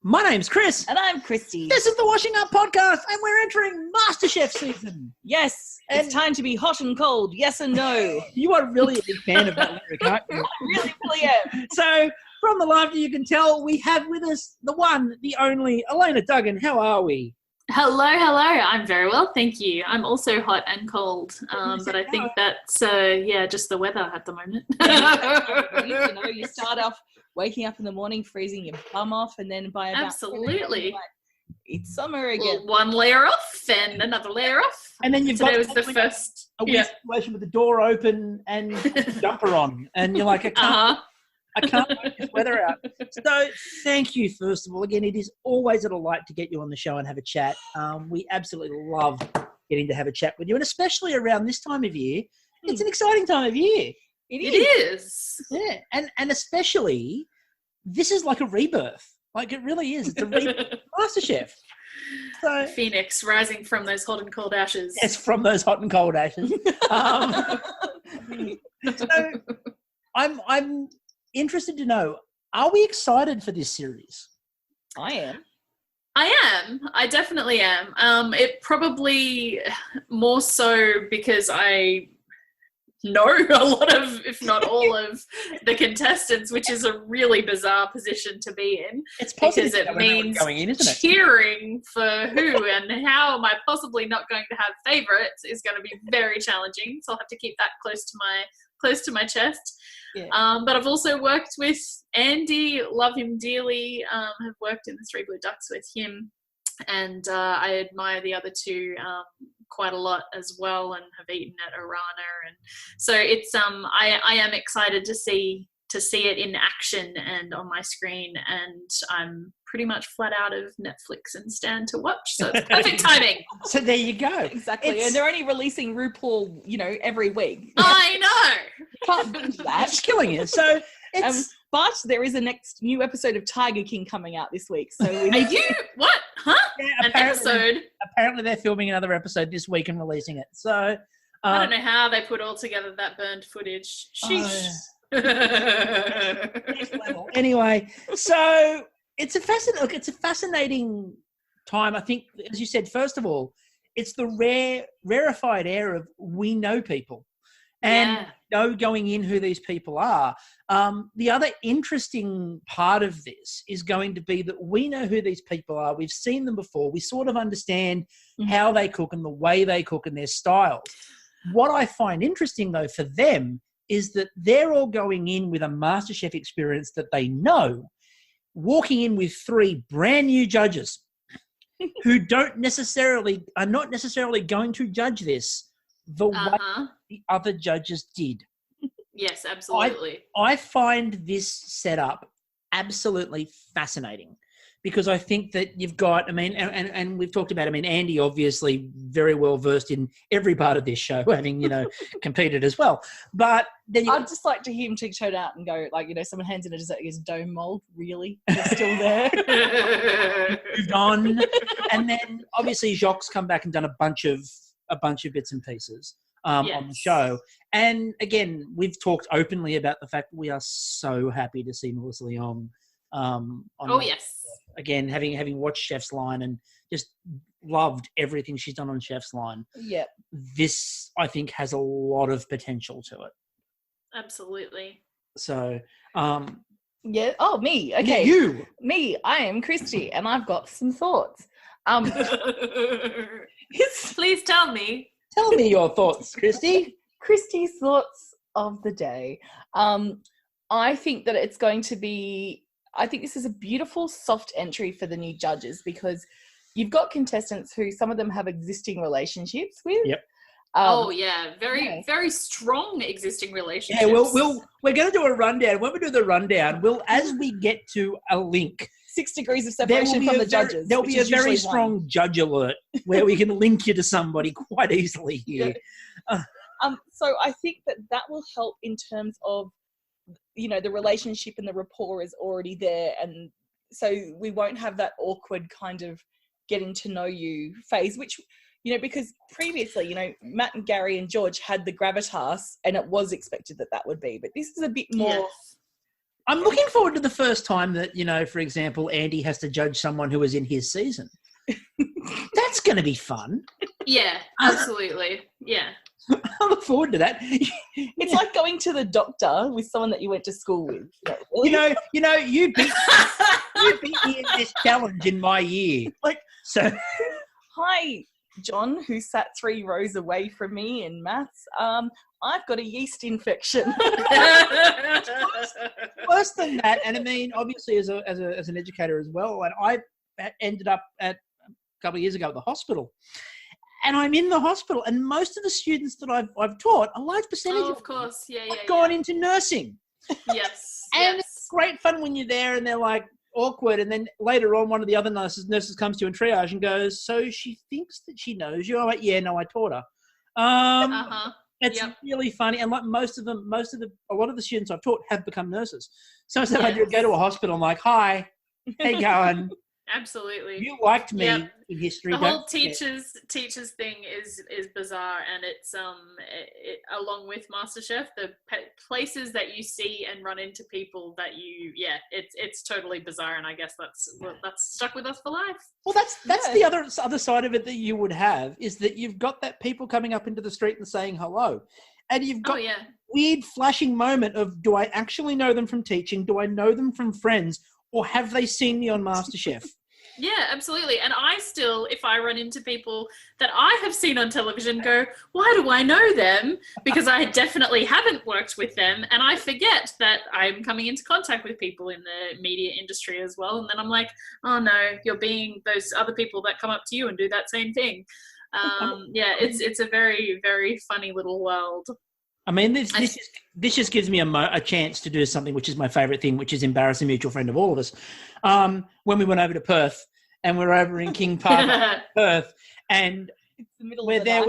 My name's Chris. And I'm Kristie. This is the Washing Up Podcast, and we're entering Masterchef season. Yes, it's time to be hot and cold, yes and no. You are really a big fan of that lyric, aren't you? I really am. So, from the laughter you can tell, we have with us the one, the only, Elena Duggan. How are we? Hello. I'm very well, thank you. I'm also hot and cold, but I think that's, just the weather at the moment. You start off waking up in the morning, freezing your bum off, and then by about absolutely, it's summer again. Well, one layer off and another layer off. And then you've today got was the first a weird situation with the door open and jumper on, and you're like, I can't wait this weather out. So thank you, first of all. Again, it is always a delight to get you on the show and have a chat. We absolutely love getting to have a chat with you, and especially around this time of year. It's an exciting time of year. It is. Yeah, and especially, this is like a rebirth. Like, it really is. It's a rebirth of Masterchef. So, Phoenix rising from those hot and cold ashes. Yes, from those hot and cold ashes. So I'm interested to know, are we excited for this series? I am. I definitely am. It probably more so because I know a lot of, if not all of, the contestants, which is a really bizarre position to be in. It's positive because it means going in, isn't it? cheering for who and how am I possibly not going to have favourites is going to be very challenging. So I'll have to keep that close to my chest. Yeah. But I've also worked with Andy, love him dearly. Have worked in the Three Blue Ducks with him, and I admire the other two quite a lot as well, and have eaten at Arana, and so it's I am excited to see it in action and on my screen, and I'm pretty much flat out of Netflix and stand to watch, so it's perfect timing. So there you go. Exactly. And they're only releasing RuPaul, every week. I know. Can't binge that. That's killing you. So it's but there is a next new episode of Tiger King coming out this week. So Are you what? Huh? yeah, An episode? Apparently they're filming another episode this week and releasing it. So I don't know how they put all together that burned footage. Sheesh. Anyway, so it's a fascinating time. I think, as you said, first of all, it's the rarefied air of we know people and know going in who these people are. The other interesting part of this is going to be that we know who these people are. We've seen them before. We sort of understand how they cook and the way they cook and their styles. What I find interesting, though, for them is that they're all going in with a MasterChef experience that they know, walking in with three brand new judges who are not necessarily going to judge this the way the other judges did. Yes, absolutely. I find this setup absolutely fascinating, because I think that you've got, and we've talked about, Andy obviously very well versed in every part of this show, having, competed as well. But then I'd just like to hear him turn out and go, someone hands in a dessert, goes, dome mold, really? They're still there? Moved on. And then obviously Jacques come back and done a bunch of bits and pieces on the show. And again, we've talked openly about the fact that we are so happy to see Melissa Leong. Yes. Again, having watched Chef's Line and just loved everything she's done on Chef's Line. Yeah. This, I think, has a lot of potential to it. Absolutely. So, yeah. Oh, me. Okay. Yeah, you. Me. I am Kristie, and I've got some thoughts. Please tell me. Tell me your thoughts, Kristie. Kristie's thoughts of the day. I think that it's going to be, I think this is a beautiful soft entry for the new judges, because you've got contestants who some of them have existing relationships with. Yep. Very strong existing relationships. Yeah, we're going to do a rundown. When we do the rundown, as we get to a link, 6 degrees of separation from the judges. There'll be a very strong judge alert where we can link you to somebody quite easily here. Yeah. So I think that will help in terms of, the relationship and the rapport is already there. And so we won't have that awkward kind of getting to know you phase, which, because previously, Matt and Gary and George had the gravitas and it was expected that would be, but this is a bit more I'm looking forward to the first time that, for example, Andy has to judge someone who was in his season. That's going to be fun. Yeah, absolutely. Yeah. I look forward to that. It's like going to the doctor with someone that you went to school with. You beat me in this challenge in my year. So. Hi, John, who sat 3 rows away from me in maths. I've got a yeast infection. Worse than that, and I mean, obviously, as an educator as well, and I ended up a couple of years ago at the hospital. And I'm in the hospital, and most of the students that I've taught, a large percentage of course, have gone into nursing. Yes, and it's great fun when you're there, and they're like awkward, and then later on, one of the other nurses comes to you in triage and goes, "So she thinks that she knows you?" I'm like, "Yeah, no, I taught her." It's really funny, and like a lot of the students I've taught have become nurses. So instead I go to a hospital, I'm like, "Hi, how you going?" Absolutely. You liked me in history. The whole teachers thing is bizarre, and it's along with MasterChef, the places that you see and run into people that it's totally bizarre, and I guess that's stuck with us for life. Well, that's the other side of it that you would have, is that you've got that people coming up into the street and saying hello, and you've got weird flashing moment of, do I actually know them from teaching? Do I know them from friends? Or have they seen me on MasterChef? Yeah, absolutely. And I still, if I run into people that I have seen on television, go, why do I know them? Because I definitely haven't worked with them. And I forget that I'm coming into contact with people in the media industry as well. And then I'm like, oh no, you're being those other people that come up to you and do that same thing. It's a very, very funny little world. I mean, this just gives me a chance to do something which is my favourite thing, which is embarrass a mutual friend of all of us. When we went over to Perth, and we're over in King Park, Perth, and we're there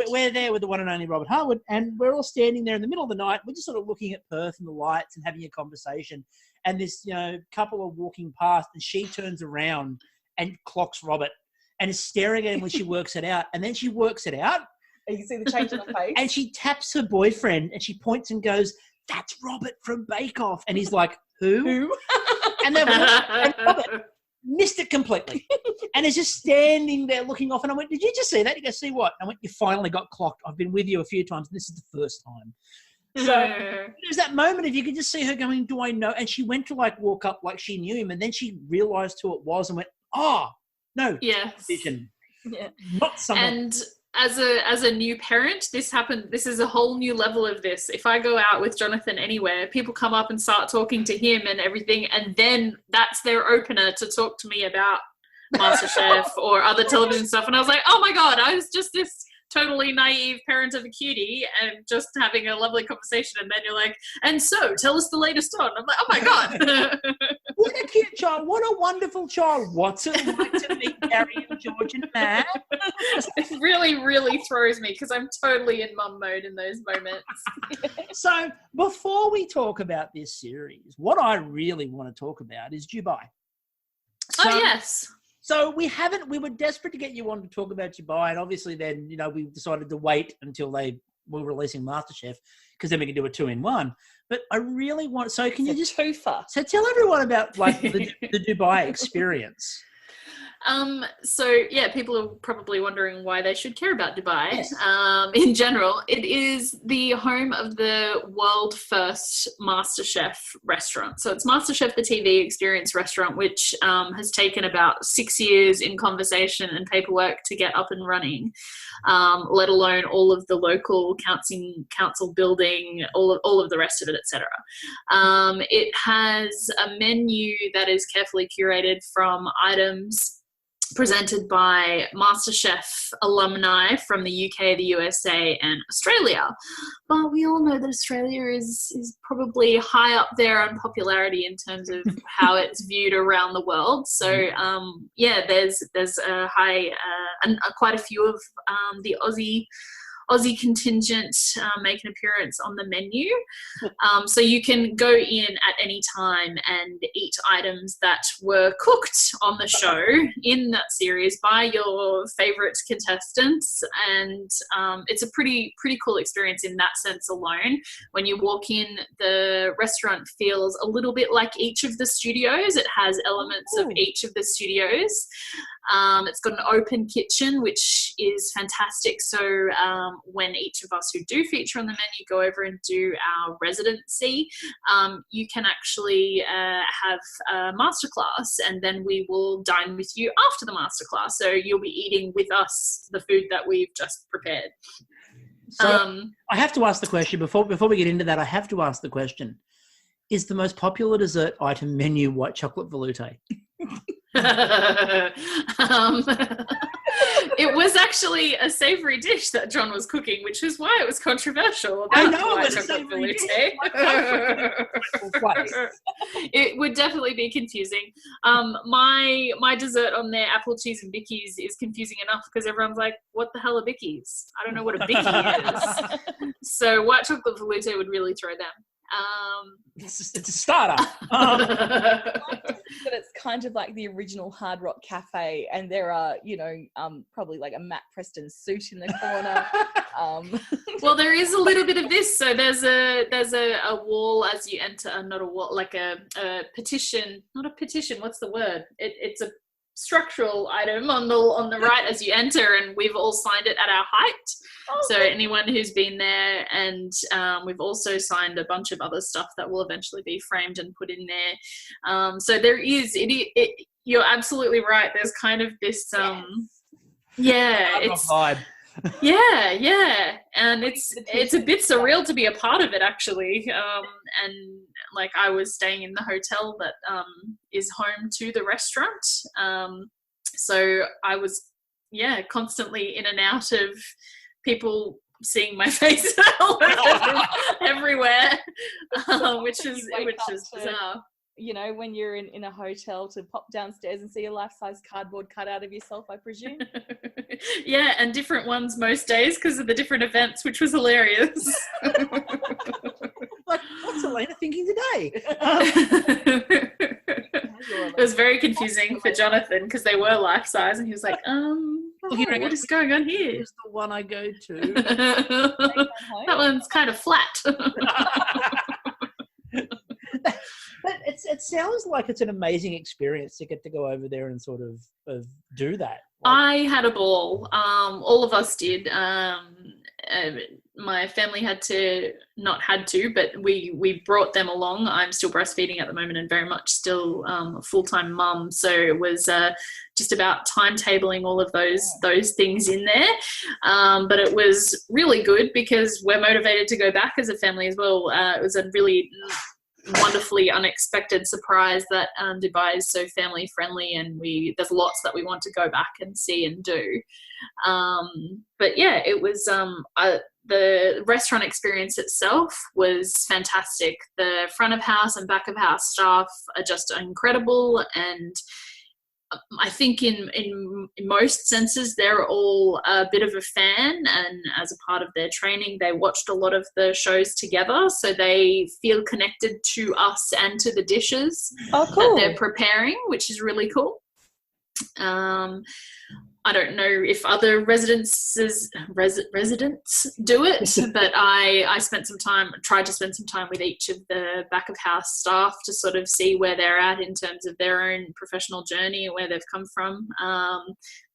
with the one and only Robert Harwood, and we're all standing there in the middle of the night. We're just sort of looking at Perth and the lights and having a conversation. And this couple are walking past, and she turns around and clocks Robert and is staring at him when she works it out. And then she works it out. And you can see the change in her face. And she taps her boyfriend and she points and goes, "That's Robert from Bake Off." And he's like, Who? And Robert missed it completely. And he's just standing there looking off. And I went, "Did you just see that?" He goes, "See what?" I went, "You finally got clocked. I've been with you a few times, and this is the first time." So there's that moment of, you could just see her going, "Do I know?" And she went to walk up like she knew him, and then she realised who it was and went, "Oh, no, vision." Yeah. Not someone. And as a new parent, this happened. This is a whole new level of this. If I go out with Jonathan anywhere, people come up and start talking to him and everything, and then that's their opener to talk to me about MasterChef or other television stuff. And I was like, oh my God, I was just this totally naive parent of a cutie and just having a lovely conversation. And then you're like, "And so tell us the latest on." I'm like, oh my God. What a cute child. What a wonderful child. What's it like to meet Gary and George and Matt? It really, really throws me because I'm totally in mum mode in those moments. So before we talk about this series, what I really want to talk about is Dubai. Yes. So we were desperate to get you on to talk about Dubai, and obviously then, we decided to wait until they were releasing MasterChef, because then we can do a 2-in-1. But I really want, so can you just twofer? So tell everyone about the Dubai experience. People are probably wondering why they should care about Dubai. Yes. In general, it is the home of the world first MasterChef restaurant. So it's MasterChef, the TV experience restaurant, which has taken about 6 years in conversation and paperwork to get up and running, let alone all of the local council building, all of the rest of it, etc. It has a menu that is carefully curated from items presented by MasterChef alumni from the UK, the USA, and Australia. But we all know that Australia is probably high up there on popularity in terms of how it's viewed around the world. So there's a high and quite a few of the Aussie contingent make an appearance on the menu. So you can go in at any time and eat items that were cooked on the show in that series by your favourite contestants, and it's a pretty cool experience in that sense alone. When you walk in, the restaurant feels a little bit like each of the studios. It has elements of each of the studios. It's got an open kitchen, which is fantastic. So when each of us who do feature on the menu go over and do our residency, you can actually have a masterclass, and then we will dine with you after the masterclass. So you'll be eating with us the food that we've just prepared. So I have to ask the question before we get into that. I have to ask the question: is the most popular dessert item menu white chocolate velouté? It was actually a savoury dish that John was cooking, which is why it was controversial. I know it was a savoury dish. It would definitely be confusing. My dessert on there, apple cheese and bickies, is confusing enough because everyone's like, "What the hell are bickies?" I don't know what a bicky is. So white chocolate velouté would really throw them. It's a starter. But it's kind of like the original Hard Rock Cafe, and there are, probably like a Matt Preston suit in the corner. Well, there is a little bit of this. So there's a wall as you enter, not a wall, like a petition, not a petition. What's the word? It's a structural item on the right as you enter, and we've all signed it at our height. So anyone who's been there, and we've also signed a bunch of other stuff that will eventually be framed and put in there. So there is you're absolutely right. There's kind of this it's vibe. yeah, and it's a bit surreal to be a part of it, actually. And like, I was staying in the hotel that is home to the restaurant, so I was constantly in and out of people seeing my face everywhere, which is bizarre. When you're in a hotel, to pop downstairs and see a life-size cardboard cutout of yourself, I presume. Yeah, and different ones most days because of the different events, which was hilarious. Like, what's Elena thinking today? It was very confusing for Jonathan because they were life-size, and he was like, what is going on here? Here's the one I go to. That one's kind of flat. But it sounds like it's an amazing experience to get to go over there and sort of do that. I had a ball. All of us did. My family not had to, but we brought them along. I'm still breastfeeding at the moment and very much still a full-time mum. So it was just about timetabling all of those things in there. But it was really good because we're motivated to go back as a family as well. It was a really wonderfully unexpected surprise that Dubai is so family friendly, and there's lots that we want to go back and see and do. But yeah, it was the restaurant experience itself was fantastic. The front of house and back of house staff are just incredible, and I think in most senses they're all a bit of a fan, and as a part of their training they watched a lot of the shows together, so they feel connected to us and to the dishes that they're preparing, which is really cool. I don't know if other residents do it, but I tried to spend some time with each of the back of house staff to sort of see where they're at in terms of their own professional journey and where they've come from.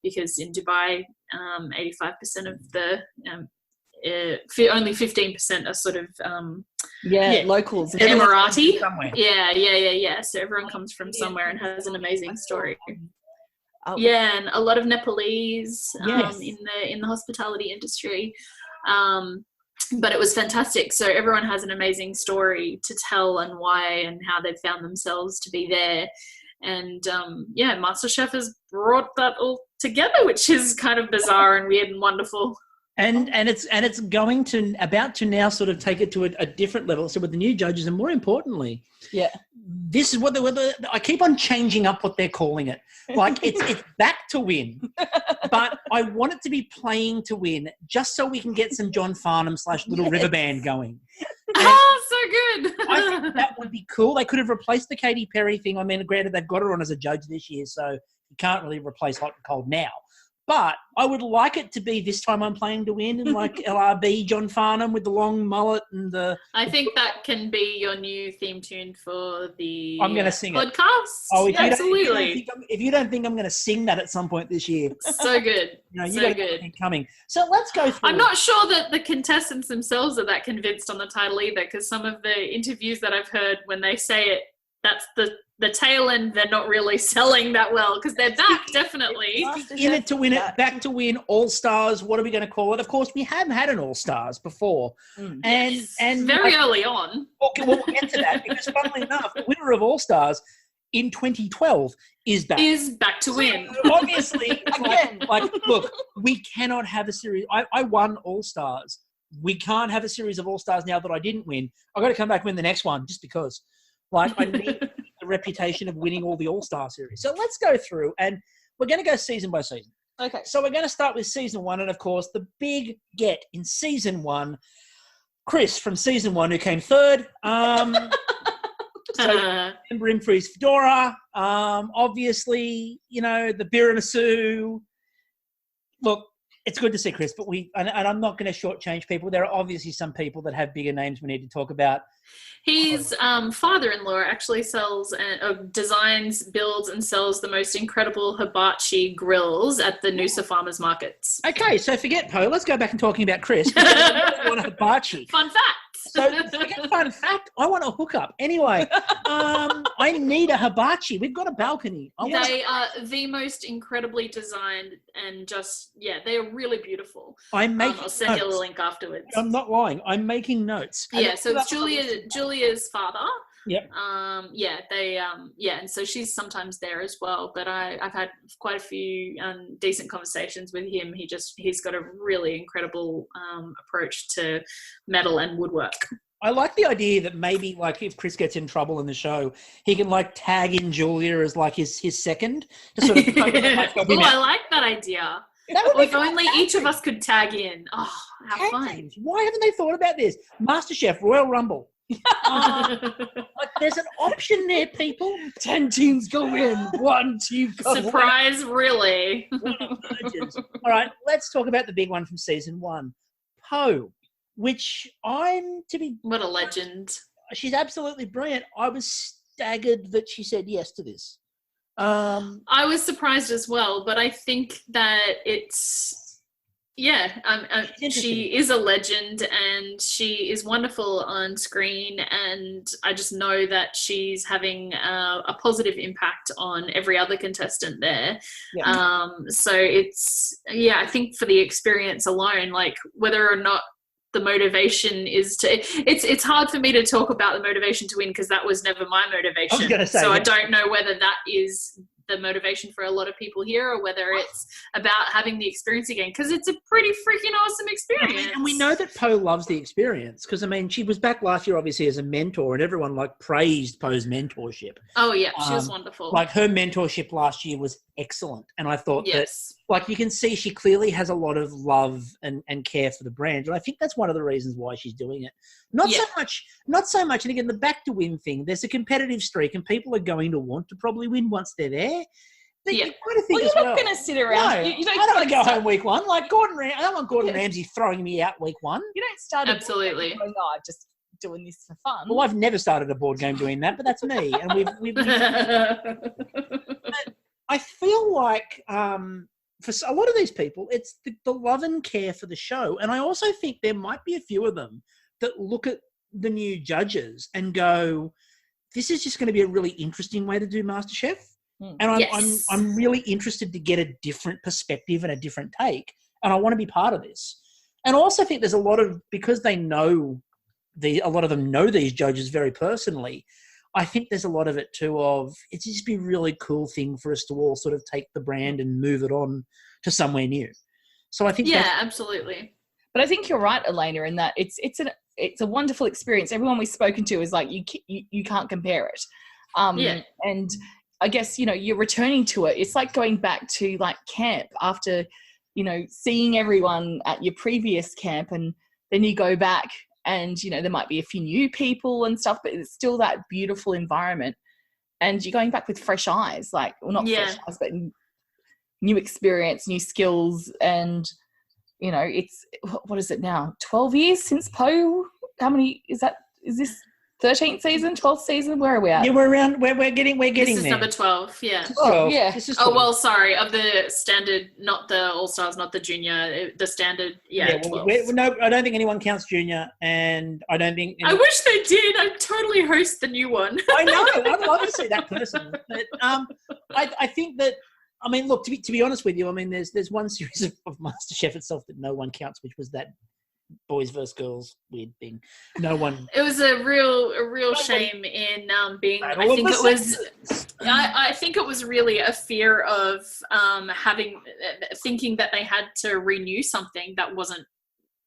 Because in Dubai, 85% of the only 15% are sort of locals. Emirati. Yeah. So everyone comes from somewhere and has an amazing story. Yeah, and a lot of Nepalese in the hospitality industry. But it was fantastic. So everyone has an amazing story to tell and why and how they've found themselves to be there. And Masterchef has brought that all together, which is kind of bizarre and weird and wonderful. And it's going to about to now sort of take it to a different level. So with the new judges, and more importantly, this is what I keep on changing up what they're calling it. Like it's back to win, but I want it to be playing to win, just so we can get some John Farnham / Little River Band going. Oh, so good. I think that would be cool. They could have replaced the Katy Perry thing. I mean, granted, they've got her on as a judge this year, so you can't really replace Hot and Cold now. But I would like it to be This Time I'm Playing to Win, and like LRB John Farnham with the long mullet and the... I think that can be your new theme tune for the I'm going to sing podcast. It. Oh, absolutely. If you don't think I'm going to sing that at some point this year. So good. You got it coming. So let's go through I'm not sure that the contestants themselves are that convinced on the title either, because some of the interviews that I've heard, when they say it, that's the tail end, they're not really selling that well, because they're back, definitely. In it to win it, back to win, All-Stars, what are we going to call it? Of course, we have had an All-Stars before. And very early on. Okay, we'll get to that, because funnily enough, the winner of All-Stars in 2012 is back. Is back to win. So obviously, look, we cannot have a series. I won All-Stars. We can't have a series of All-Stars now that I didn't win. I've got to come back and win the next one just because. Like, I need the reputation of winning all the All-Star series. So let's go through, and we're going to go season by season. Okay. So we're going to start with season 1, and of course, the big get in season 1, Chris from season 1, who came third. So remember him for his fedora. Obviously, the Biramasu. Look, it's good to see Chris, but and I'm not going to shortchange people. There are obviously some people that have bigger names we need to talk about. His father-in-law actually designs, builds, and sells the most incredible hibachi grills at the Noosa farmers markets. Okay, so forget Poe. Let's go back and talking about Chris. I want a hibachi. Fun fact. So forget fun fact. I want a hookup. Anyway, I need a hibachi. We've got a balcony. They are the most incredibly designed and they are really beautiful. I'll send you a link afterwards. I'm not lying. I'm making notes. Yeah, so it's Julia's father. Yep. And so she's sometimes there as well. But I've had quite a few decent conversations with him. He's got a really incredible approach to metal and woodwork. I like the idea that maybe, like, if Chris gets in trouble in the show, he can, like, tag in Julia as, like, his second to sort of I like that idea. If only each of us could tag in. Oh, how fun. Why haven't they thought about this? Masterchef, Royal Rumble. Like, there's an option there, people. 10 teams go in, 1 team goes surprise away. Really. All right, let's talk about the big one from season 1, Poe, which what a legend. She's absolutely brilliant. I was staggered that she said yes to this. I was surprised as well, but I think that she is a legend and she is wonderful on screen, and I just know that she's having a positive impact on every other contestant there. Yeah. So I think for the experience alone, like whether or not the motivation is it's hard for me to talk about the motivation to win, because that was never my motivation. I was gonna say, so I don't know whether that is the motivation for a lot of people here, or whether it's about having the experience again, because it's a pretty freaking awesome experience. And we know that Poe loves the experience, because I mean, she was back last year obviously as a mentor, and everyone like praised Poe's mentorship. Oh yeah, she was wonderful. Like her mentorship last year was excellent, and I thought that, like, you can see she clearly has a lot of love and care for the brand, and I think that's one of the reasons why she's doing it. Not so much. And again, the back to win thing, there's a competitive streak, and people are going to want to probably win once they're there. You're not going to sit around. No, I don't want to go home week 1. Like I don't want Gordon Ramsay throwing me out week 1. You don't start absolutely. Going, just doing this for fun. Well, I've never started a board game doing that, but that's me. And we've I feel like for a lot of these people, it's the love and care for the show. And I also think there might be a few of them that look at the new judges and go, this is just going to be a really interesting way to do MasterChef. And I'm really interested to get a different perspective and a different take. And I want to be part of this. And I also think there's a lot of, because they know a lot of them know these judges very personally, I think there's a lot of it too of, it's just be a really cool thing for us to all sort of take the brand and move it on to somewhere new. So I think absolutely. But I think you're right, Elena, in that it's a wonderful experience. Everyone we've spoken to is like, you can't compare it. And I guess, you know, you're returning to it. It's like going back to like camp after, you know, seeing everyone at your previous camp, and then you go back and, you know, there might be a few new people and stuff, but it's still that beautiful environment. And you're going back with fresh eyes, like, well, not fresh eyes, but new experience, new skills. And, you know, it's, what is it now? 12 years since Poe? How many is that? Is this 13th season, 12th season? Where are we at? Yeah, we're getting This is there. number 12, yeah. Oh, yeah. This is Oh, well, sorry, of the standard, not the All-Stars, not the junior, the standard, 12. No, I don't think anyone counts junior, and I don't think... I wish they did. I'd totally host the new one. I know. I'd love to see that person. But I think that, I mean, look, to be honest with you, I mean, there's one series of MasterChef itself that no one counts, which was that boys versus girls weird thing. No one. It was a real shame in being. I think it was really a fear of thinking that they had to renew something that wasn't.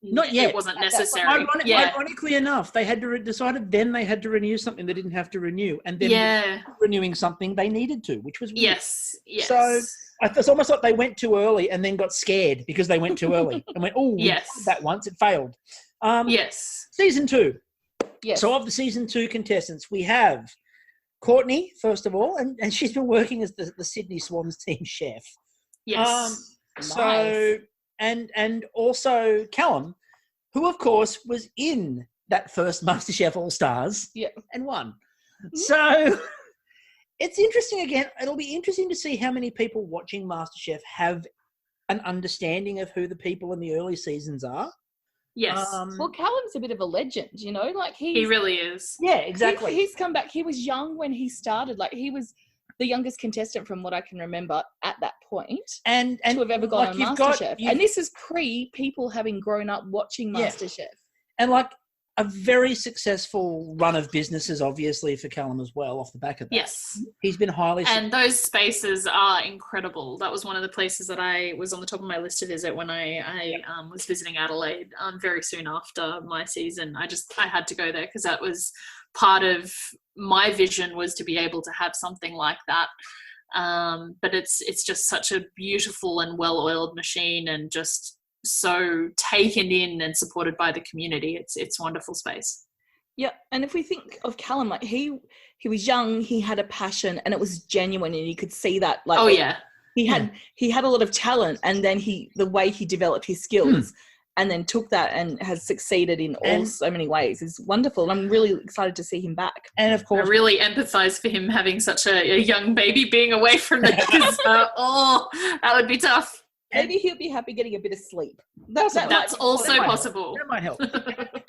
Not yet. It wasn't necessary. Ironically enough, they had to decided then they had to renew something they didn't have to renew, and then renewing something they needed to, which was weird. Yes. So it's almost like they went too early and then got scared because they went too early and went, oh, we tried that once, it failed. Season 2. Yes. So of the season 2 contestants, we have Courtney, first of all, and she's been working as the Sydney Swans team chef. Yes. So and also Callum, who of course was in that first MasterChef All Stars and won. So it's interesting again. It'll be interesting to see how many people watching MasterChef have an understanding of who the people in the early seasons are. Yes. Well, Callum's a bit of a legend, you know, like he really is. Yeah, exactly. He's come back. He was young when he started. Like, he was the youngest contestant from what I can remember at that point, and to have ever gone on MasterChef. And this is pre people having grown up watching MasterChef. And like a very successful run of businesses, obviously, for Callum as well, off the back of that. Yes. He's been highly... And those spaces are incredible. That was one of the places that I was on the top of my list to visit when I was visiting Adelaide very soon after my season. I had to go there because that was part of my vision, was to be able to have something like that. But it's just such a beautiful and well-oiled machine, and just so taken in and supported by the community. It's a wonderful space. Yeah, and if we think of Callum, like he was young, he had a passion, and it was genuine, and you could see that. Like, he had a lot of talent, and then the way he developed his skills, and then took that and has succeeded in so many ways is wonderful. And I'm really excited to see him back. And of course, I really empathise for him having such a young baby being away from the kids. That would be tough. Maybe he'll be happy getting a bit of sleep. That's also possible. That might help.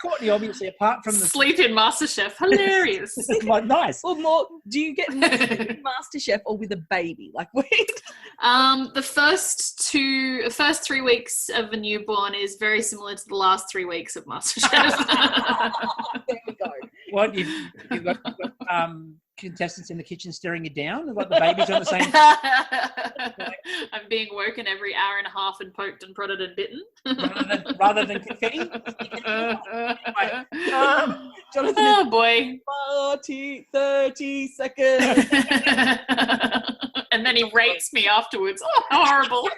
Courtney, obviously, apart from the... Sleep in MasterChef. Hilarious. Nice. Or more, do you get more sleep in MasterChef or with a baby? Like, wait. The first 3 weeks of a newborn is very similar to the last 3 weeks of MasterChef. There we go. What, you've got contestants in the kitchen staring you down? Like the baby's on the same... I'm being woken every hour and a half and poked and prodded and bitten. rather than confetti? Jonathan, oh boy. 30 seconds. And then he rates me afterwards. Oh, how horrible.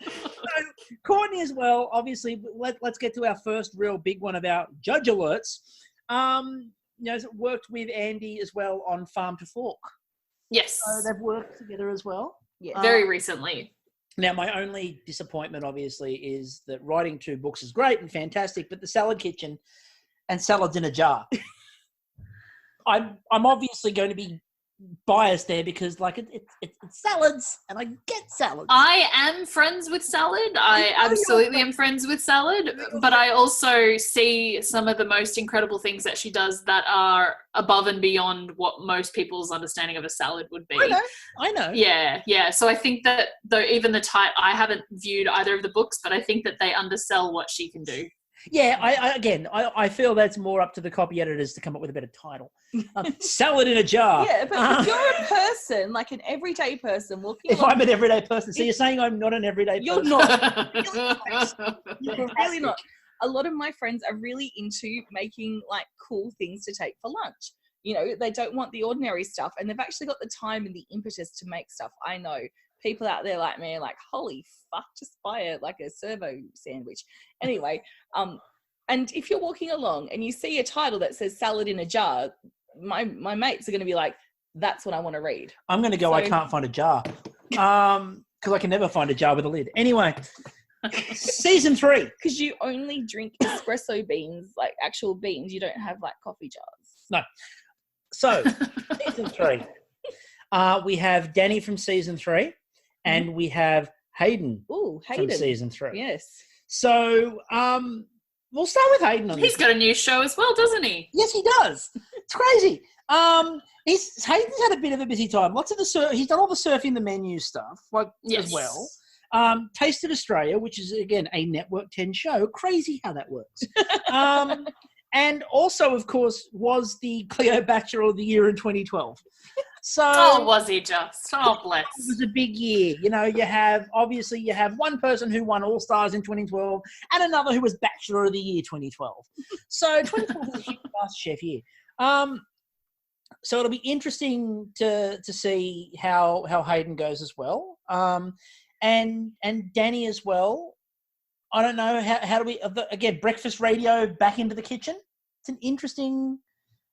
So, Courtney as well, obviously, let's get to our first real big one about judge alerts. Worked with Andy as well on Farm to Fork. Yes. So they've worked together as well. Yeah. Very recently. Now, my only disappointment, obviously, is that writing 2 books is great and fantastic, but the Salad Kitchen and Salads in a Jar. I'm obviously going to be biased there because, like, it's salads, and I get salads. I am friends with salad. I absolutely am friends with salad, but I also see some of the most incredible things that she does that are above and beyond what most people's understanding of a salad would be. I know. Yeah. So I think that, though, even I haven't viewed either of the books, but I think that they undersell what she can do. Yeah, I feel that's more up to the copy editors to come up with a better title. Salad in a Jar. Yeah, but if you're a person, like an everyday person walking If I'm an everyday person. So you're saying I'm not an everyday person? You're not. You're really not. a lot of my friends are really into making like cool things to take for lunch. You know, they don't want the ordinary stuff, and they've actually got the time and the impetus to make stuff. I know people out there like me are like, holy fuck, just buy a servo sandwich. Anyway, and if you're walking along and you see a title that says salad in a jar, my mates are going to be like, that's what I want to read. I'm going to go, I can't find a jar. Because I can never find a jar with a lid. Anyway, season 3. Because you only drink espresso beans, like actual beans. You don't have like coffee jars. No. So, season 3. We have Danny from season 3, and we have Hayden, from season 3. Yes. So, we'll start with Hayden on this. He's got a new show as well, doesn't he? Yes, he does. It's crazy. Hayden's had a bit of a busy time. Lots of he's done all the surfing the menu stuff, as well. Tasted Australia, which is again a Network 10 show. Crazy how that works. And also, of course, was the Cleo Bachelor of the Year in 2012. So, was he just? Oh, bless. It was a big year. You know, you have one person who won All Stars in 2012 and another who was Bachelor of the Year 2012. So 2012 was a huge Masterchef year. So it'll be interesting to see how Hayden goes as well. And Danny as well. I don't know, how do we, again, breakfast radio back into the kitchen? It's an interesting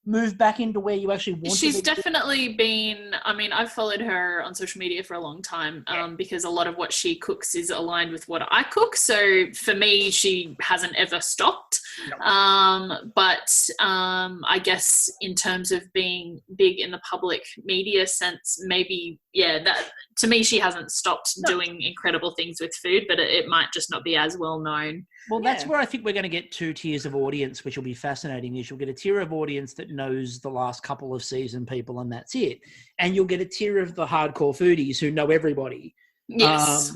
move back into where you actually want She's to be. definitely been, I mean, I've followed her on social media for a long time because a lot of what she cooks is aligned with what I cook. So for me, she hasn't ever stopped. No. But I guess in terms of being big in the public media sense, maybe, that to me, she hasn't stopped doing incredible things with food, but it might just not be as well known. Well, that's where I think we're going to get 2 tiers of audience, which will be fascinating. Is you'll get a tier of audience that knows the last couple of season people, and that's it. And you'll get a tier of the hardcore foodies who know everybody. Yes.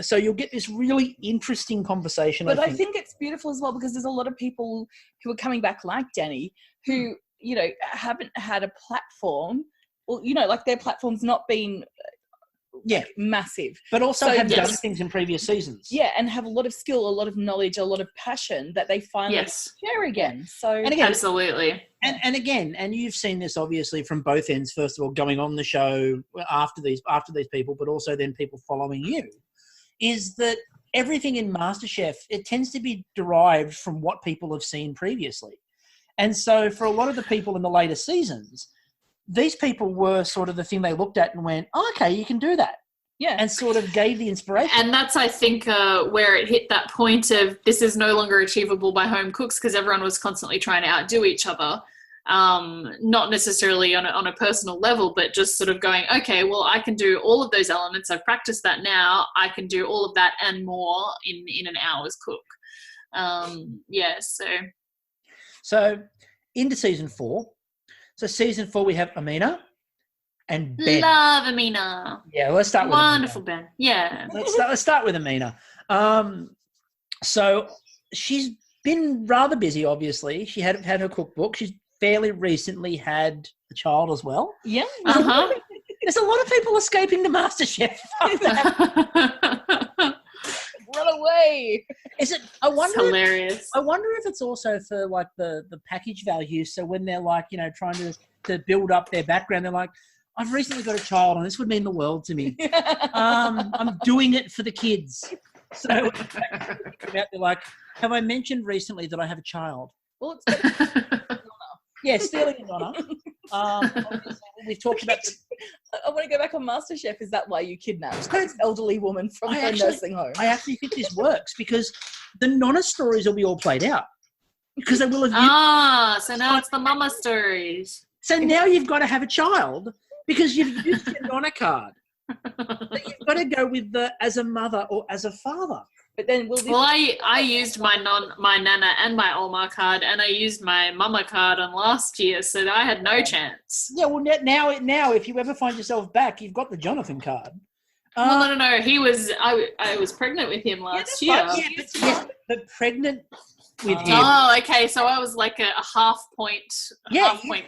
So you'll get this really interesting conversation. But I think it's beautiful as well because there's a lot of people who are coming back like Danny who, you know, haven't had a platform, or, you know, like their platform's not been massive, but also have done things in previous seasons, and have a lot of skill, a lot of knowledge, a lot of passion that they finally share again. So and again, absolutely, and again, and you've seen this obviously from both ends. First of all, going on the show after these people, but also then people following you, is that everything in MasterChef, it tends to be derived from what people have seen previously, and so for a lot of the people in the later seasons, these people were sort of the thing they looked at and went, oh, okay, you can do that. Yeah. And sort of gave the inspiration. And that's, I think, where it hit that point of this is no longer achievable by home cooks because everyone was constantly trying to outdo each other. Not necessarily on a personal level, but just sort of going, okay, well, I can do all of those elements. I've practiced that now. I can do all of that and more in an hour's cook. So into season 4. So season 4, we have Amina and Ben. Love Amina. Yeah, let's start with wonderful Amina. Ben. Yeah. Let's start with Amina. So she's been rather busy, obviously. She had her cookbook. She's fairly recently had a child as well. Yeah. Uh-huh. There's a lot of people escaping to MasterChef. Run away. Is it? I wonder. It's hilarious. I wonder if it's also for like the package value. So when they're like, you know, trying to build up their background, they're like, I've recently got a child, and this would mean the world to me. I'm doing it for the kids. So they're like, have I mentioned recently that I have a child? Well, it's yeah, stealing an honour. We've talked about. I want to go back on MasterChef. Is that why you kidnapped this elderly woman from her nursing home? I actually think this works because the Nonna stories will be all played out because they will have. So now it's the mama stories. So now you've got to have a child because you've used your Nonna card. But you've got to go with the as a mother or as a father. But then I used my Nana and my Oma card, and I used my Mama card on last year, so I had no chance. Yeah, well, now if you ever find yourself back, you've got the Jonathan card. Well, no. I was pregnant with him last year. But pregnant with him. Oh, okay. So I was like a half point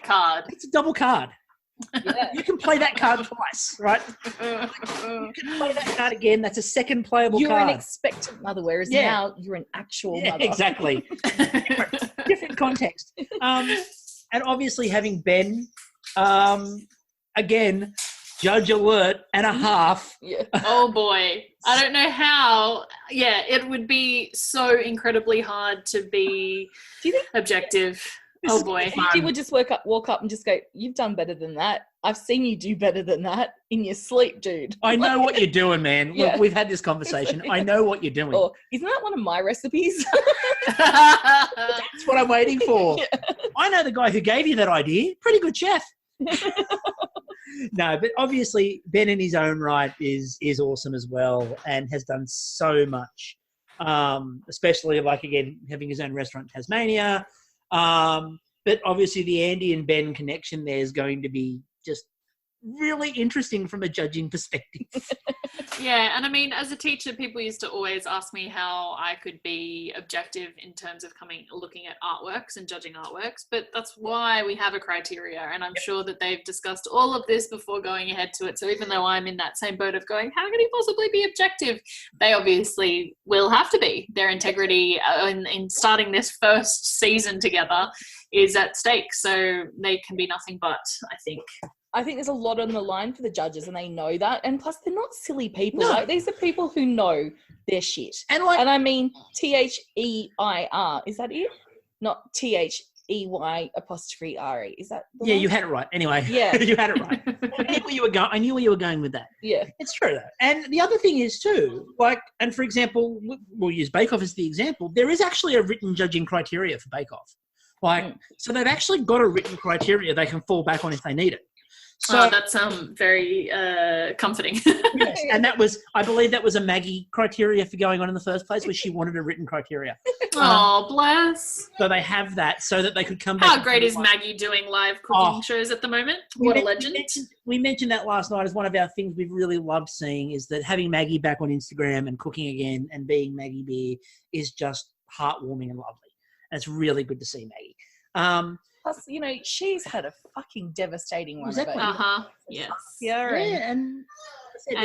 card. It's a double card. Yeah. You can play that card twice, right? You can play that card again. That's a second playable You're card. an expectant mother, whereas now you're an actual mother. Exactly. different context. And obviously having Ben, again, judge alert and a half. Yeah. Oh boy. I don't know how. Yeah, it would be so incredibly hard to be objective. Oh boy. He would just walk up and just go, "You've done better than that. I've seen you do better than that in your sleep, dude." I know what you're doing, man. Yeah. Look, we've had this conversation. I know what you're doing. Or, isn't that one of my recipes? That's what I'm waiting for. Yeah. I know the guy who gave you that idea. Pretty good chef. No, but obviously Ben in his own right is awesome as well and has done so much, especially like, again, having his own restaurant in Tasmania. But obviously the Andy and Ben connection there is going to be just really interesting from a judging perspective. Yeah, and I mean, as a teacher, people used to always ask me how I could be objective in terms of looking at artworks and judging artworks, but that's why we have a criteria, and I'm sure that they've discussed all of this before going ahead to it. So even though I'm in that same boat of going, how can he possibly be objective? They obviously will have to be. Their integrity in starting this first season together is at stake, so they can be nothing but, I think. I think there's a lot on the line for the judges, and they know that. And plus, they're not silly people. No. Like, these are people who know their shit. And I mean, THEIR, is that it? Not THEY apostrophe RE. Is that the yeah, one? you had it right. Anyway, Yeah. you had it right. I knew where you were going with that. Yeah. It's true, though. And the other thing is, too, like, and for example, we'll use Bake Off as the example. There is actually a written judging criteria for Bake Off. Like, so they've actually got a written criteria they can fall back on if they need it. So that's very comforting. yes, and I believe that was a Maggie criteria for going on in the first place, where she wanted a written criteria. Oh, bless. So they have that so that they could come back. How great is Maggie doing live cooking shows at the moment? What a legend. We mentioned that last night as one of our things we've really loved seeing, is that having Maggie back on Instagram and cooking again and being Maggie Beer is just heartwarming and lovely. And it's really good to see Maggie. Plus, you know, she's had a fucking devastating one. Exactly. Yes. Yeah, and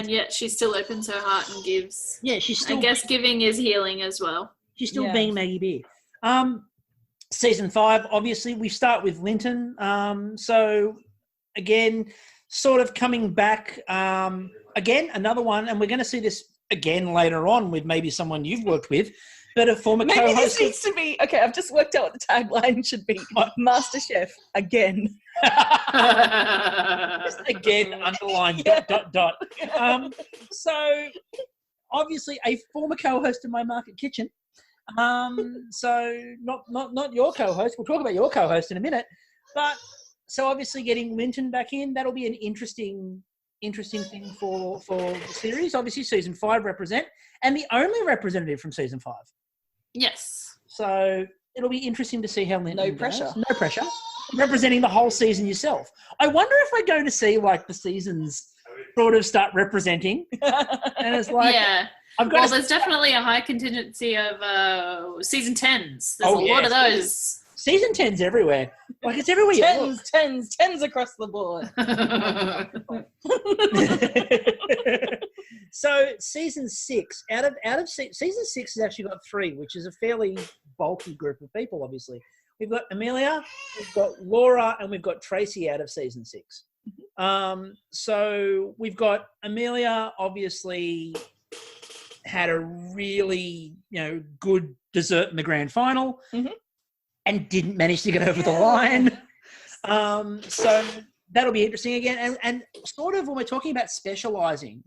yet she still opens her heart and gives. Yeah, she's still. I guess giving is healing as well. She's still being Maggie Beer. Season 5, obviously, we start with Linton. So, again, sort of coming back. Again, another one, and we're going to see this again later on with maybe someone you've worked with. But a former maybe co-host. This needs to be okay. I've just worked out what the tagline should be. Masterchef again. Just again, underline dot. So obviously a former co-host in my market kitchen. So not your co-host. We'll talk about your co-host in a minute. But so obviously getting Linton back in, that'll be an interesting thing for the series. Obviously season 5 represent, and the only representative from season 5. Yes. So it'll be interesting to see how Linton No pressure. does. No pressure. Representing the whole season yourself. I wonder if we're going to see like the seasons sort of start representing. And it's like, there's definitely a high contingency of season 10s. There's a lot of those. Season 10's everywhere. Like, it's everywhere you look. 10s across the board. So season 6, out of season 6 has actually got 3, which is a fairly bulky group of people, obviously. We've got Amelia, we've got Laura, and we've got Tracy out of season 6. So we've got Amelia, obviously had a really, good dessert in the grand final. Mm-hmm. And didn't manage to get over the line. So that'll be interesting again. And sort of when we're talking about specialising,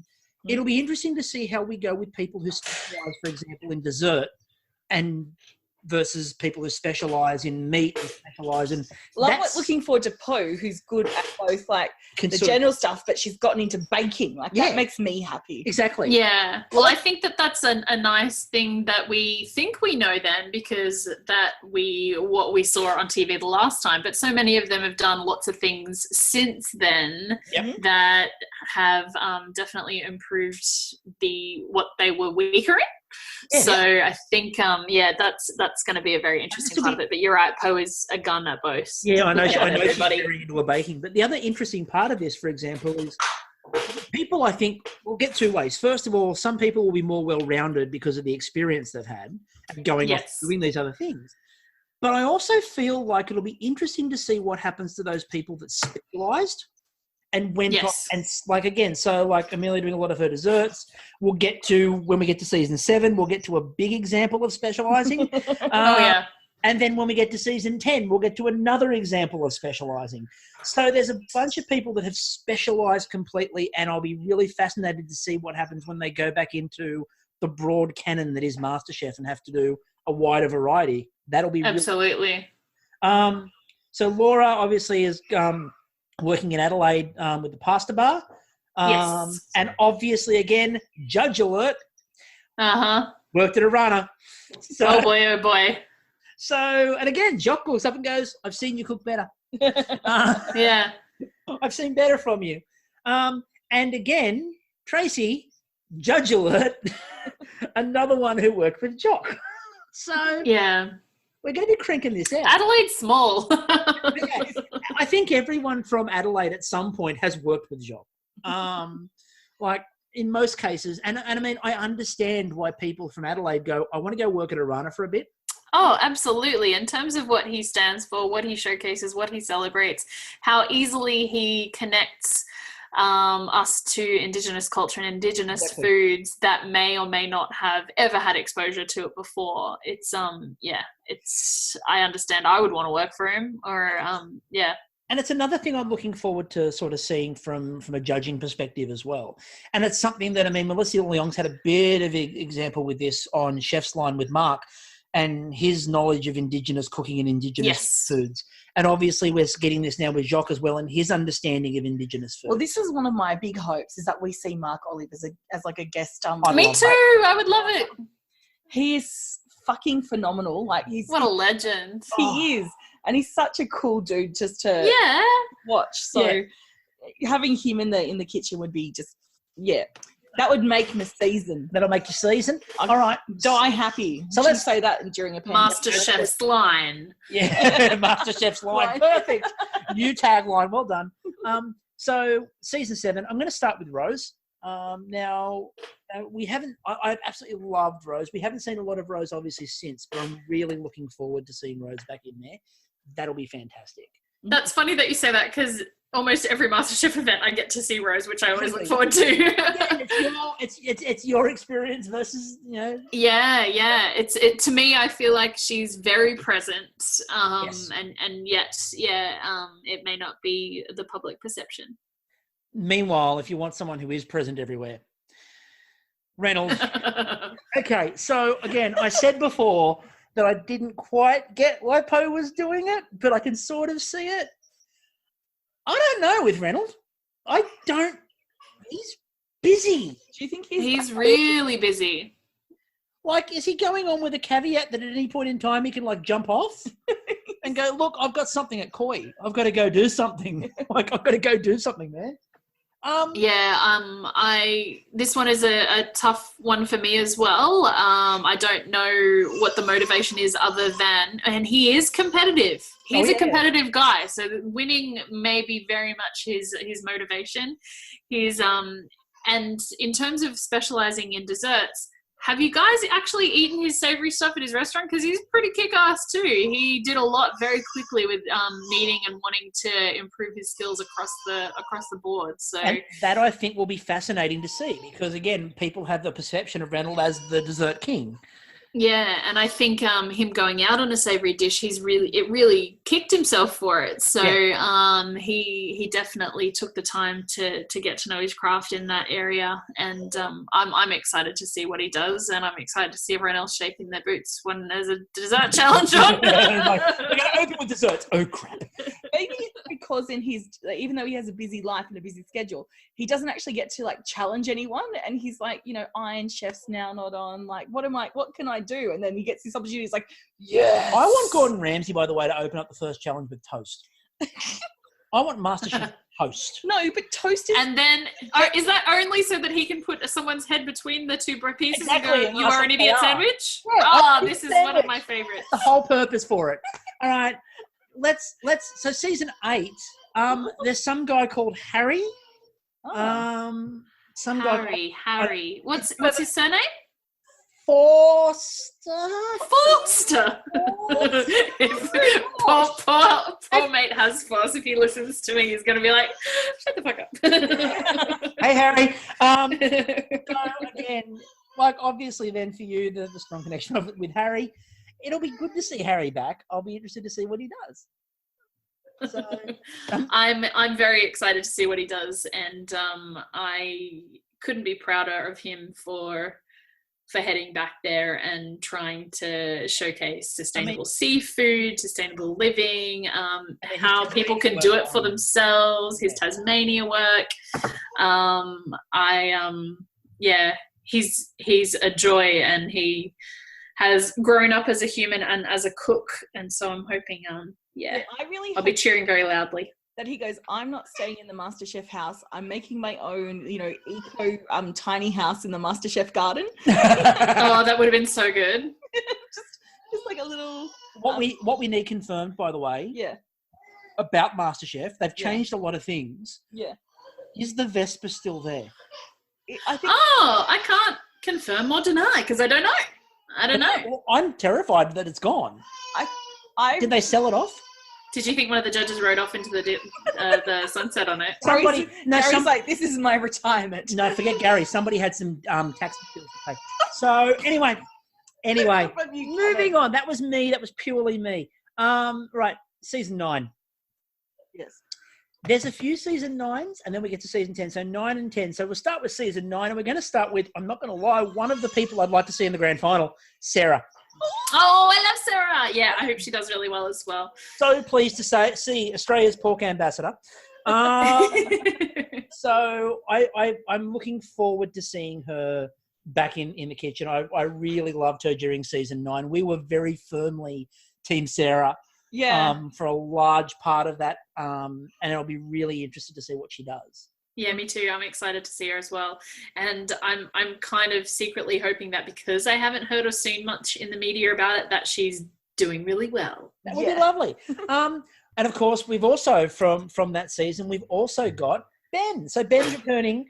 it'll be interesting to see how we go with people who specialise, for example, in dessert and versus people who specialise in meat and specialise in... looking forward to Poe, who's good at both, like, the general stuff, but she's gotten into baking. Like, that makes me happy. Exactly. Yeah. Well, I think that's a nice thing that we think we know then, because what we saw on TV the last time, but so many of them have done lots of things since then that have definitely improved what they were weaker in. Yeah. So I think, that's going to be a very interesting part of it. But you're right, Poe is a gun at both. Yeah, I know. I know she's everybody. very into her baking. But the other interesting part of this, for example, is people, I think, will get two ways. First of all, some people will be more well-rounded because of the experience they've had and going off doing these other things. But I also feel like it'll be interesting to see what happens to those people that specialised and went off. And like, again, so like Amelia doing a lot of her desserts. We'll get to, when we get to season 7, we'll get to a big example of specialising. And then when we get to season 10, we'll get to another example of specialising. So there's a bunch of people that have specialised completely, and I'll be really fascinated to see what happens when they go back into the broad canon that is MasterChef and have to do a wider variety. That'll be absolutely. So Laura obviously is working in Adelaide with the pasta bar. And obviously, again, judge alert. Worked at a runner. So, oh boy. So, and again, Jock looks up and goes, I've seen you cook better. Yeah. I've seen better from you. And again, Tracy, judge alert, another one who worked with Jock. So yeah, we're going to be cranking this out. Adelaide's small. I think everyone from Adelaide at some point has worked with Jock. Like in most cases, and I mean, I understand why people from Adelaide go, I want to go work at Arana for a bit. Oh, absolutely. In terms of what he stands for, what he showcases, what he celebrates, how easily he connects us to Indigenous culture and Indigenous foods that may or may not have ever had exposure to it before. It's I understand. I would want to work for him, or And it's another thing I'm looking forward to sort of seeing from a judging perspective as well. And it's something that, I mean, Melissa Leong's had a bit of an example with this on Chef's Line with Mark and his knowledge of Indigenous cooking and Indigenous foods. And obviously we're getting this now with Jock as well and his understanding of Indigenous food. Well, this is one of my big hopes, is that we see Mark Olive as like a guest. Me too. I would love it. He is fucking phenomenal. Like what a legend. He is. And he's such a cool dude just to watch. So having him in the kitchen would be just, that would make my season. That'll make your season? All right. Die happy. So let's say that during a pandemic. MasterChef's line. Yeah, MasterChef's line. Perfect. New tagline. Well done. So season 7, I'm going to start with Rose. Now, we haven't, I absolutely loved Rose. We haven't seen a lot of Rose obviously since, but I'm really looking forward to seeing Rose back in there. That'll be fantastic. That's funny that you say that, because almost every MasterChef event I get to see Rose, which I always look forward to. It's your experience versus, It's to me, I feel like she's very present, and yet it may not be the public perception. Meanwhile, if you want someone who is present everywhere, Reynold. Okay, so again, I said before that I didn't quite get why Poe was doing it, but I can sort of see it. I don't know with Reynold. He's busy. Do you think he's really busy? Like, is he going on with a caveat that at any point in time he can like jump off and go, look, I've got something at Koi. I've got to go do something. Like, I've got to go do something, man. This one is a tough one for me as well. I don't know what the motivation is other than, and he is competitive. He's a competitive guy, so winning may be very much his motivation. And in terms of specializing in desserts, have you guys actually eaten his savory stuff at his restaurant? Because he's pretty kick-ass too. He did a lot very quickly with needing and wanting to improve his skills across the board. So and that I think will be fascinating to see, because again, people have the perception of Reynold as the dessert king. Yeah, and I think him going out on a savoury dish, it really kicked himself for it. So he definitely took the time to get to know his craft in that area, and I'm excited to see what he does, and I'm excited to see everyone else shaking their boots when there's a dessert challenge on. We're going to open with desserts. Oh crap! Maybe it's because even though he has a busy life and a busy schedule, he doesn't actually get to like challenge anyone, and he's like, Iron Chef's now not on. Like, what can I do? And then he gets this opportunity. He's like, yes. I want Gordon Ramsay, by the way, to open up the first challenge with toast. I want MasterChef host. No, but toast is... And then, is that only so that he can put someone's head between the two bread pieces Exactly, and go, you are an idiot sandwich? Yeah, Oh, I'm this is sandwich. one of my favorites. The whole purpose for it. All right, so season 8, there's some guy called Harry. Harry. What's his surname? Forster. Poor mate has Foss. If he listens to me, he's going to be like, shut the fuck up. Hey, Harry. So again, like obviously then for you, the strong connection of it with Harry, it'll be good to see Harry back. I'll be interested to see what he does. So, I'm very excited to see what he does, and I couldn't be prouder of him for heading back there and trying to showcase sustainable seafood, sustainable living, how people can do it for themselves, his Tasmania work. He's a joy, and he has grown up as a human and as a cook, and so I'm hoping I'll be cheering very loudly. That he goes, I'm not staying in the Masterchef house. I'm making my own, eco tiny house in the Masterchef garden. Oh, that would have been so good. just like a little. What we need confirmed, by the way. Yeah. About Masterchef, they've changed a lot of things. Yeah. Is the Vespa still there? I can't confirm or deny because I don't know. Well, I'm terrified that it's gone. Did they sell it off? Did you think one of the judges rode off into the sunset on it? Gary's like, this is my retirement. No, forget Gary. Somebody had some tax bills to pay. So anyway, moving on. That was me. That was purely me. Right, season 9. Yes. There's a few season 9s, and then we get to season 10. So 9 and 10. So we'll start with season 9, and we're going to start with, I'm not going to lie, one of the people I'd like to see in the grand final, Sarah. Oh, I love Sarah. Yeah, I hope she does really well as well. So pleased to see Australia's pork ambassador. So I'm looking forward to seeing her back in the kitchen. I really loved her during season 9. We were very firmly Team Sarah. Yeah. For a large part of that. And I'll be really interested to see what she does. Yeah, me too. I'm excited to see her as well. And I'm kind of secretly hoping that because I haven't heard or seen much in the media about it, that she's doing really well. That would be lovely. And of course, we've also, from that season, we've also got Ben. So Ben's returning,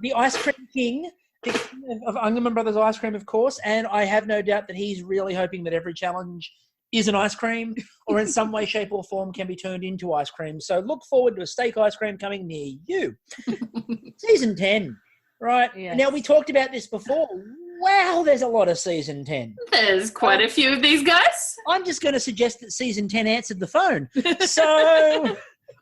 the Ice Cream King, the king of Ungerman Brothers Ice Cream, of course. And I have no doubt that he's really hoping that every challenge is an ice cream or in some way, shape or form can be turned into ice cream. So look forward to a steak ice cream coming near you. Season 10, right? Yes. Now, we talked about this before. Wow, there's a lot of season 10. There's quite a few of these guys. I'm just going to suggest that season 10 answered the phone. So,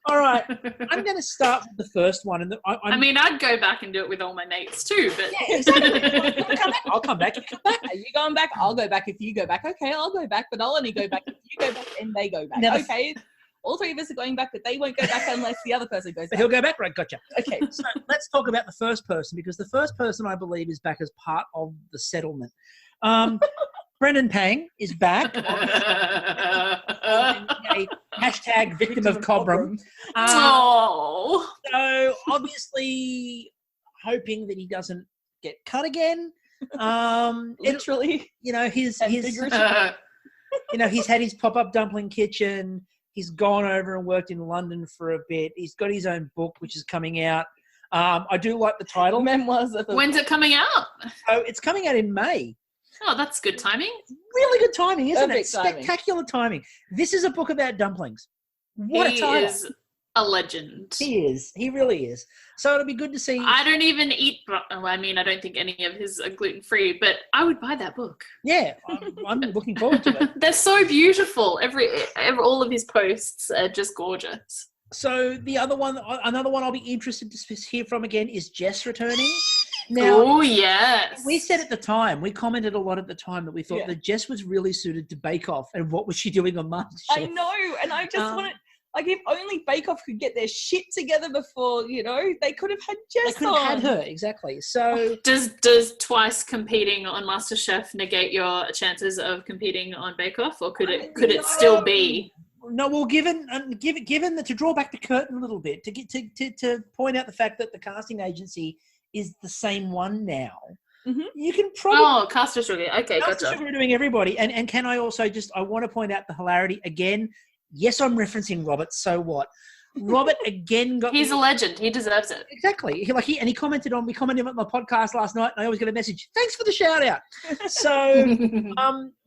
all right, I'm going to start with the first one. And I'd go back and do it with all my mates too, but... Yeah, exactly. I'll come back. You come back. Are you going back? I'll go back if you go back. Okay, I'll go back, but I'll only go back if you go back and they go back. Okay, all three of us are going back, but they won't go back unless the other person goes back. He'll go back? Right, gotcha. Okay. So let's talk about the first person, because the first person, I believe, is back as part of the settlement. Brennan Pang is back. A hashtag victim of Cobram. So obviously hoping that he doesn't get cut again. Literally. He's had his pop-up dumpling kitchen. He's gone over and worked in London for a bit. He's got his own book, which is coming out. I do like the title. Memoirs. When's it coming out? Oh, it's coming out in May. Oh, that's good timing. Really good timing, isn't Perfect it? timing. Spectacular timing. This is a book about dumplings. What a title. He is a legend. He is. He really is. So it'll be good to see. I don't even eat, I don't think any of his are gluten-free, but I would buy that book. Yeah, I'm looking forward to it. They're so beautiful. All of his posts are just gorgeous. So another one I'll be interested to hear from again is Jess returning. Now, yes. We said at the time, we commented a lot at the time that we thought that Jess was really suited to Bake Off, and what was she doing on MasterChef? I know, and I just wanted, if only Bake Off could get their shit together before, they could have had Jess. They could have had her, exactly. So does twice competing on MasterChef negate your chances of competing on Bake Off, or could it still be? No, well, given that, to draw back the curtain a little bit, to point out the fact that the casting agency is the same one now, you can probably Castor Sugar. Okay, Castor gotcha. Sugar are doing everybody. And can I also I want to point out the hilarity again. Yes, I'm referencing Robert. So what? Robert again got. He's a legend. He deserves it. Exactly. We commented on my podcast last night, and I always get a message. Thanks for the shout out. So,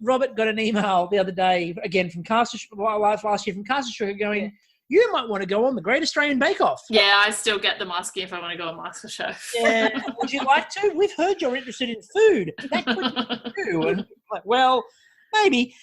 Robert got an email the other day again from last year from Castor Sugar going, "You might want to go on the Great Australian Bake Off." Yeah, I still get them asking if I want to go on Masterchef. Yeah, would you like to? We've heard you're interested in food. That could be too. And like, well, maybe.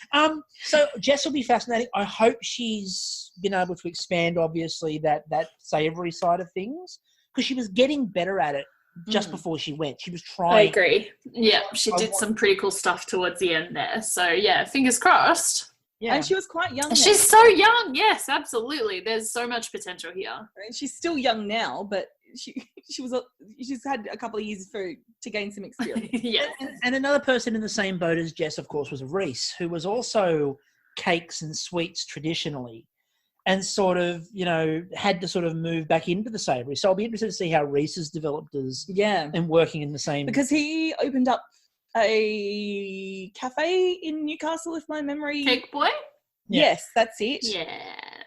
So Jess will be fascinating. I hope she's been able to expand, obviously, that savoury side of things, because she was getting better at it just before she went. She was trying. I agree. Yeah, she did some pretty cool stuff towards the end there. So, yeah, fingers crossed. Yeah. And she was quite young. She's so young. Yes, absolutely. There's so much potential here. And she's still young now, but she's had a couple of years to gain some experience. Yeah. And another person in the same boat as Jess, of course, was Reese, who was also cakes and sweets traditionally, and sort of, had to sort of move back into the savoury. So I'll be interested to see how Reese has developed and working in the same. Because he opened up a cafe in Newcastle, if my memory. Cake Boy? Yes, that's it. Yeah.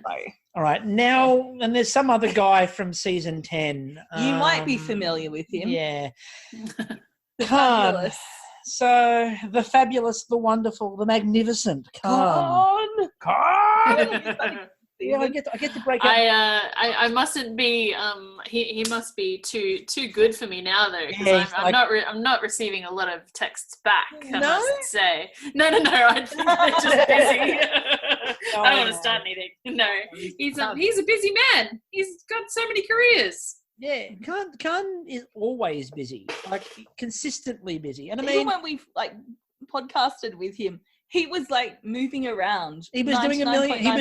So. All right. Now, and there's some other guy from season 10. You might be familiar with him. Yeah. The fabulous. So, the fabulous, the wonderful, the magnificent Khan. Yeah, I get to break out. I mustn't be. He must be too good for me now though, because I'm not receiving a lot of texts back. I must say. No. I'm just busy. I don't want to start anything. No, he's a busy man. He's got so many careers. Yeah, Khan is always busy, like consistently busy. And I mean, even when we've podcasted with him, he was moving around. He was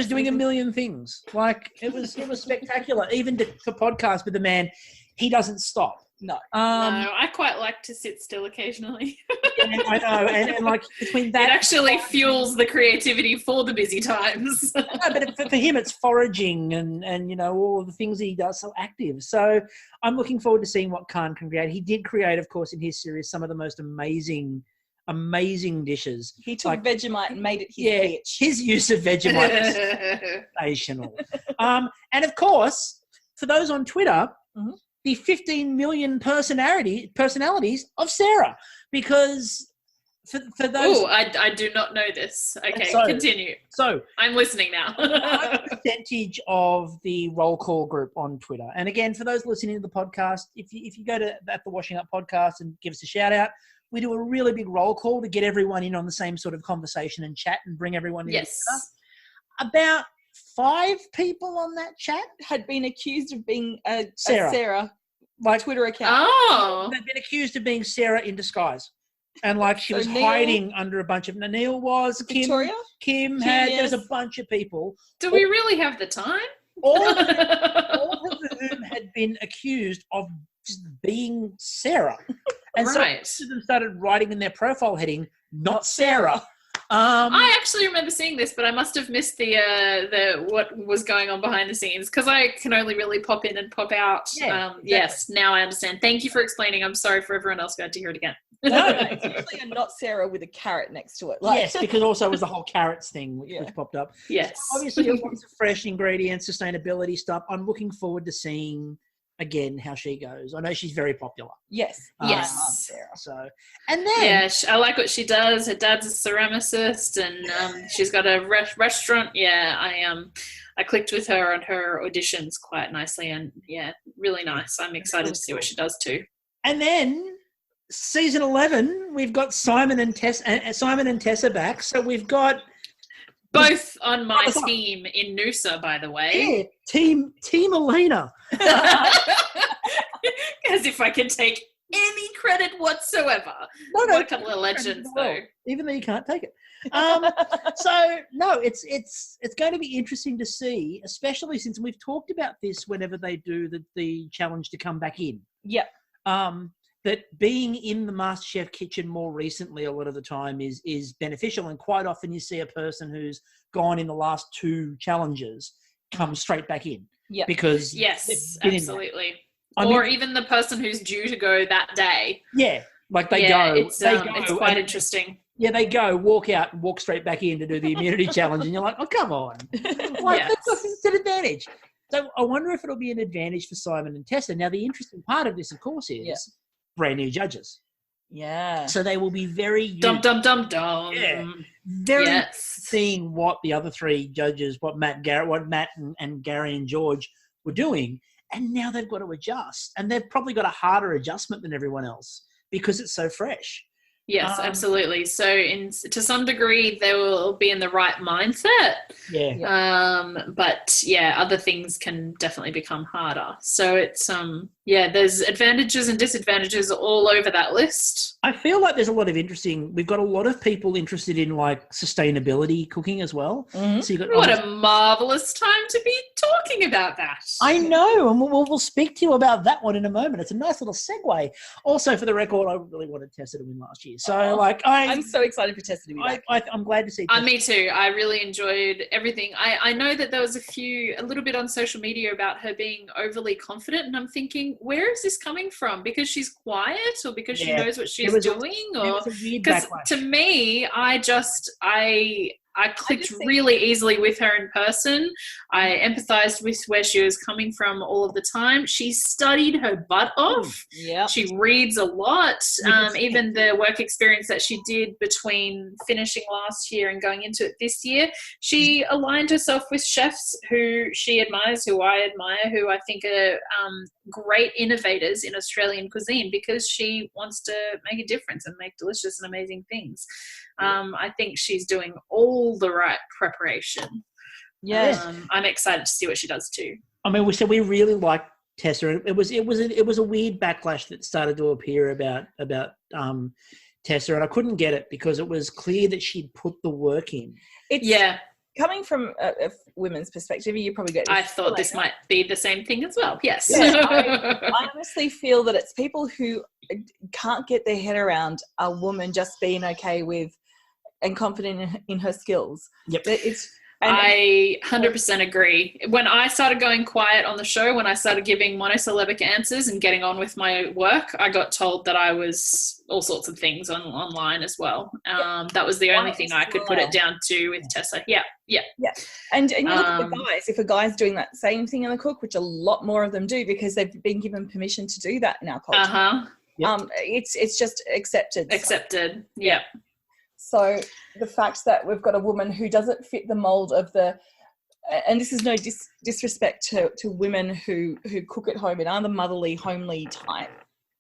doing a million things. Like it was spectacular. Even for podcasts with the man, he doesn't stop. No. No, I quite like to sit still occasionally. Yeah, I know, and between that, it actually fuels the creativity for the busy times. No, but for him, it's foraging and all of the things he does so active. So I'm looking forward to seeing what Khan can create. He did create, of course, in his series some of the most amazing dishes. He took Vegemite and made it his bitch. His use of Vegemite is sensational. And of course, for those on Twitter, the 15 million personalities of Sarah, because for those. Oh, I do not know this. Okay, continue. So I'm listening now. Percentage of the roll call group on Twitter, and again, for those listening to the podcast, if you go to at the Washing Up Podcast and give us a shout out. We do a really big roll call to get everyone in on the same sort of conversation and chat and bring everyone in. Yes. About 5 people on that chat had been accused of being a Sarah Twitter account. Oh. They've been accused of being Sarah in disguise. And she was Neil, hiding under a bunch of... Neil was, Victoria? Kim had... Yes. There was a bunch of people. Do we really have the time? All of whom had been accused of just being Sarah. And so most of them started writing in their profile heading, not Sarah. I actually remember seeing this, but I must have missed the what was going on behind the scenes, because I can only really pop in and pop out. Yeah, exactly. Yes, now I understand. Thank you for explaining. I'm sorry for everyone else who had to hear it again. No, it's usually a not Sarah with a carrot next to it. Yes, because also it was the whole carrots thing which popped up. Yes. So obviously, lots of fresh ingredients, sustainability stuff. I'm looking forward to seeing again how she goes. I know she's very popular. Yes. Sarah. So, and then I like what she does. Her dad's a ceramicist, and she's got a restaurant. Yeah, I clicked with her on her auditions quite nicely, and really nice. I'm excited to see what she does too. And then season 11, we've got Simon and Tessa back. So we've got both on my team in Noosa, by the way. Yeah, Team Elena. As if I can take any credit whatsoever. No, what a couple of legends, though. Even though you can't take it. So no, it's going to be interesting to see, especially since we've talked about this whenever they do the challenge to come back in. Yep. that being in the MasterChef kitchen more recently a lot of the time is beneficial, and quite often you see a person who's gone in the last 2 challenges come straight back in. Yeah. Because yes, they've been in absolutely. I Or mean, even the person who's due to go that day. Yeah, like they Yeah, go. it's quite interesting. Yeah, they go, walk out, and walk straight back in to do the immunity challenge, and you're like, oh, come on. Like, Yes. that's an advantage. So I wonder if it'll be an advantage for Simon and Tessa. Now, the interesting part of this, of course, is brand new judges. Yeah. So they will be very Dum, dum, dum, dum. Yeah. Very Yes. seeing what the other 3 judges, what Matt and Gary and George were doing, and now they've got to adjust, and they've probably got a harder adjustment than everyone else because it's so fresh. Yes, absolutely. So to some degree, they will be in the right mindset. Yeah. But yeah, other things can definitely become harder. So it's there's advantages and disadvantages all over that list. I feel like there's a lot of we've got a lot of people interested in like sustainability cooking as well. Mm-hmm. So you got what a marvelous time to be talking about that. I know, and we'll speak to you about that one in a moment. It's a nice little segue. Also, for the record, I really wanted Tessa to win last year. So, I'm so excited for Tessa to be back. I'm glad to see Tessa. Me too. I really enjoyed everything. I know that there was a little bit on social media about her being overly confident, and I'm thinking, where is this coming from? Because she's quiet, or because she knows what she's doing? Or because to me, I clicked really easily with her in person. I empathized with where she was coming from all of the time. She studied her butt off. Yeah. She reads a lot. Even the work experience that she did between finishing last year and going into it this year, she aligned herself with chefs who she admires, who I admire, who I think are great innovators in Australian cuisine, because she wants to make a difference and make delicious and amazing things. I think she's doing all the right preparation. Yeah. I'm excited to see what she does too. I mean, we really liked Tessa. It was a weird backlash that started to appear about Tessa, and I couldn't get it because it was clear that she'd put the work in. Coming from a women's perspective, you probably get. I thought this might be the same thing as well. Yes. Yeah, I honestly feel that it's people who can't get their head around a woman just being okay with and confident in her skills. Yep. I 100% agree. When I started going quiet on the show, when I started giving monosyllabic answers and getting on with my work, I got told that I was all sorts of things online as well. That was the only thing I could put it down to with Tessa. Yeah. And you look at the guys. If a guy's doing that same thing in the cook, which a lot more of them do because they've been given permission to do that in our culture, it's just accepted. Accepted. Yeah. So the fact that we've got a woman who doesn't fit the mold of and this is no disrespect to women who cook at home and are the motherly, homely type,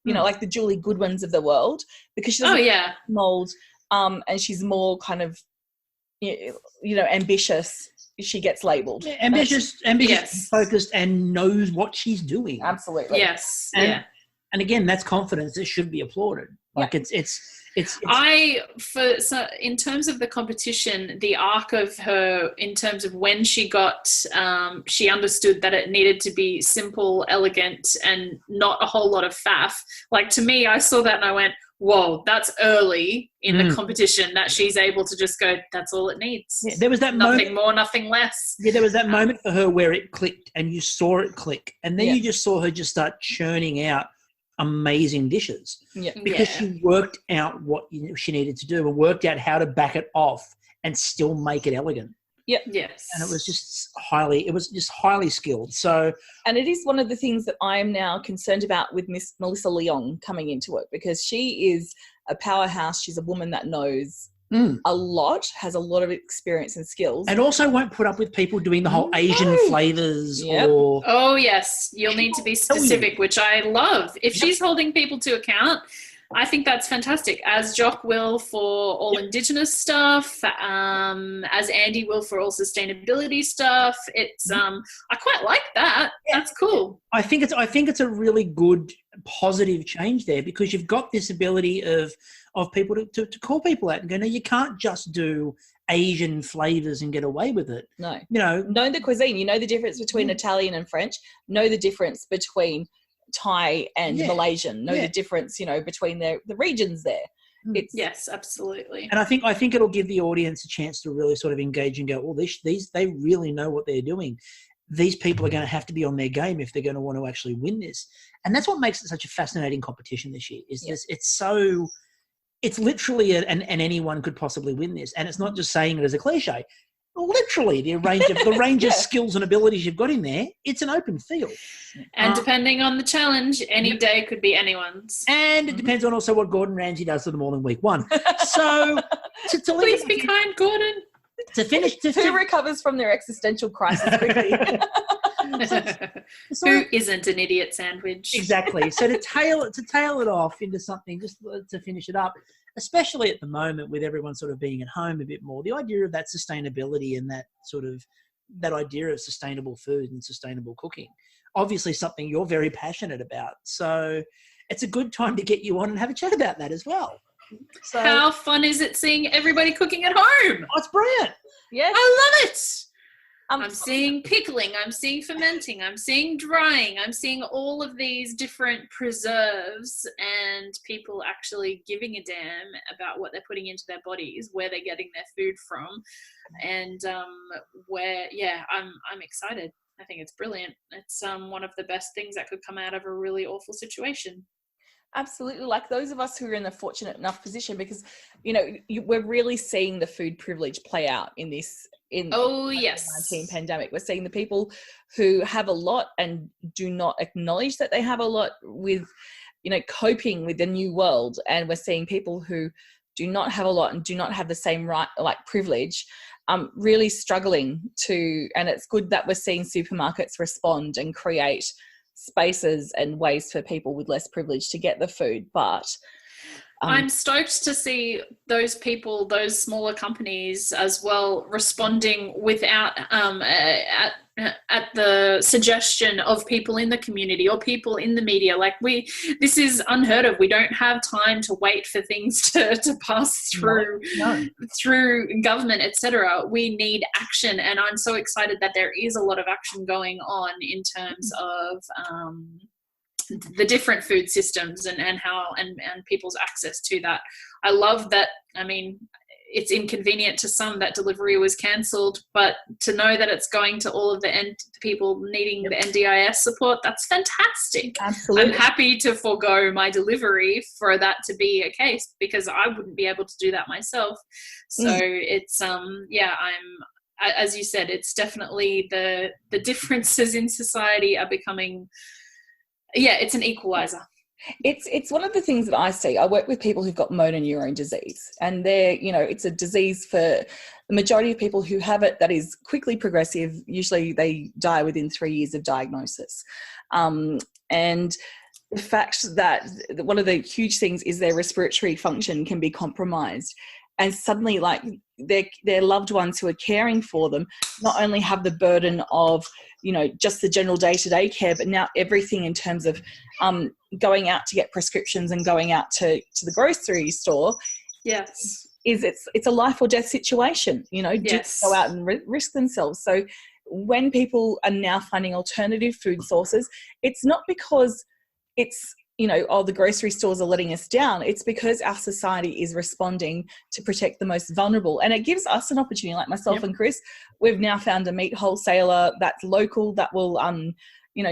like the Julie Goodwins of the world, because she doesn't fit the mold, and she's more kind of, ambitious. She gets labelled. Yeah, ambitious, focused, and knows what she's doing. Absolutely. Yes. And again, that's confidence. It should be applauded. Like it's in terms of the competition, the arc of her in terms of when she she understood that it needed to be simple, elegant, and not a whole lot of faff. Like, to me, I saw that and I went, whoa, that's early in the competition that she's able to just go, that's all it needs. Yeah, there was that nothing more, nothing less. Yeah, there was that moment for her where it clicked and you saw it click. And then you just saw her just start churning out amazing dishes because she worked out what she needed to do and worked out how to back it off and still make it elegant. Yes. And it was just highly skilled. So, and it is one of the things that I am now concerned about with Miss Melissa Leong coming into it, because she is a powerhouse. She's a woman that knows a lot, has a lot of experience and skills, and also won't put up with people doing the whole Asian flavors or. Oh yes, you'll need to be specific, which I love. If she's holding people to account, I think that's fantastic. As Jock will for all Indigenous stuff, as Andy will for all sustainability stuff. It's I quite like that. Yeah. That's cool. I think it's a really good positive change there, because you've got this ability of people to call people out and go, no, you can't just do Asian flavors and get away with it. No. Know the cuisine. You know the difference between Italian and French. Know the difference between Thai and Malaysian, know the difference, you know, between the regions there. Yes, absolutely. And I think it'll give the audience a chance to really sort of engage and go, oh, these they really know what they're doing. These people are going to have to be on their game if they're going to want to actually win this. And that's what makes it such a fascinating competition this year. It's literally and anyone could possibly win this. And it's not just saying it as a cliche. Literally, the range of skills and abilities you've got in there, it's an open field. And depending on the challenge, any day could be anyone's. And it depends on also what Gordon Ramsay does to them all in week one. So, please be kind, Gordon. Who recovers from their existential crisis quickly? Who isn't an idiot sandwich? Exactly. So to tail it off into something, just to finish it up, especially at the moment with everyone sort of being at home a bit more, the idea of that sustainability and that idea of sustainable food and sustainable cooking, obviously something you're very passionate about. So it's a good time to get you on and have a chat about that as well. So, how fun is it seeing everybody cooking at home? Oh, it's brilliant. Yes. I love it. I'm seeing pickling, I'm seeing fermenting, I'm seeing drying, I'm seeing all of these different preserves and people actually giving a damn about what they're putting into their bodies, where they're getting their food from, and I'm excited. I think it's brilliant. It's one of the best things that could come out of a really awful situation. Absolutely. Like those of us who are in the fortunate enough position, because, you know, we're really seeing the food privilege play out in the COVID-19 pandemic. We're seeing the people who have a lot and do not acknowledge that they have a lot with, you know, coping with the new world. And we're seeing people who do not have a lot and do not have the same privilege, really struggling to, and it's good that we're seeing supermarkets respond and create spaces and ways for people with less privilege to get the food. But I'm stoked to see those people, those smaller companies as well, responding without at the suggestion of people in the community or people in the media. Like this is unheard of. We don't have time to wait for things to pass through through government, etc. We need action, and I'm so excited that there is a lot of action going on in terms of the different food systems and how and people's access to that. I love that. I mean, it's inconvenient to some that delivery was cancelled, but to know that it's going to all of the people needing the NDIS support, that's fantastic. Absolutely. I'm happy to forego my delivery for that to be a case, because I wouldn't be able to do that myself. So it's as you said, it's definitely the differences in society are becoming, it's an equalizer. It's one of the things that I see. I work with people who've got motor neurone disease, and it's a disease for the majority of people who have it that is quickly progressive. Usually they die within 3 years of diagnosis. And the fact that one of the huge things is their respiratory function can be compromised. And suddenly, like, their loved ones who are caring for them not only have the burden of, just the general day-to-day care, but now everything in terms of going out to get prescriptions and going out to the grocery store. Yes. It's a life or death situation, just go out and risk themselves. So when people are now finding alternative food sources, it's not because it's, the grocery stores are letting us down. It's because our society is responding to protect the most vulnerable. And it gives us an opportunity, like myself and Chris, we've now found a meat wholesaler that's local that will,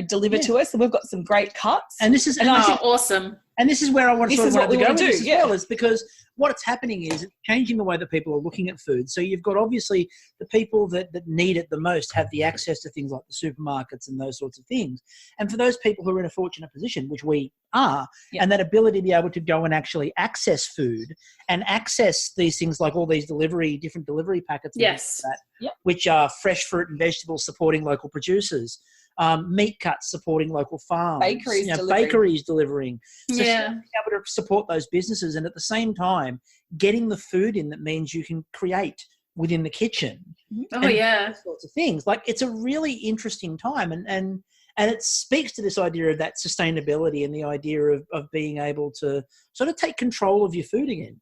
deliver to us. So we've got some great cuts. And this is awesome. And this is where I want to go with this as well, is because what's happening is it's changing the way that people are looking at food. So you've got obviously the people that need it the most have the access to things like the supermarkets and those sorts of things. And for those people who are in a fortunate position, which we are, and that ability to be able to go and actually access food and access these things like all these different delivery packets, which are fresh fruit and vegetables supporting local producers. Meat cuts supporting local farms, bakeries delivering. So being able to support those businesses, and at the same time getting the food in that means you can create within the kitchen. Those sorts of things. Like, it's a really interesting time, and it speaks to this idea of that sustainability and the idea of being able to sort of take control of your food again.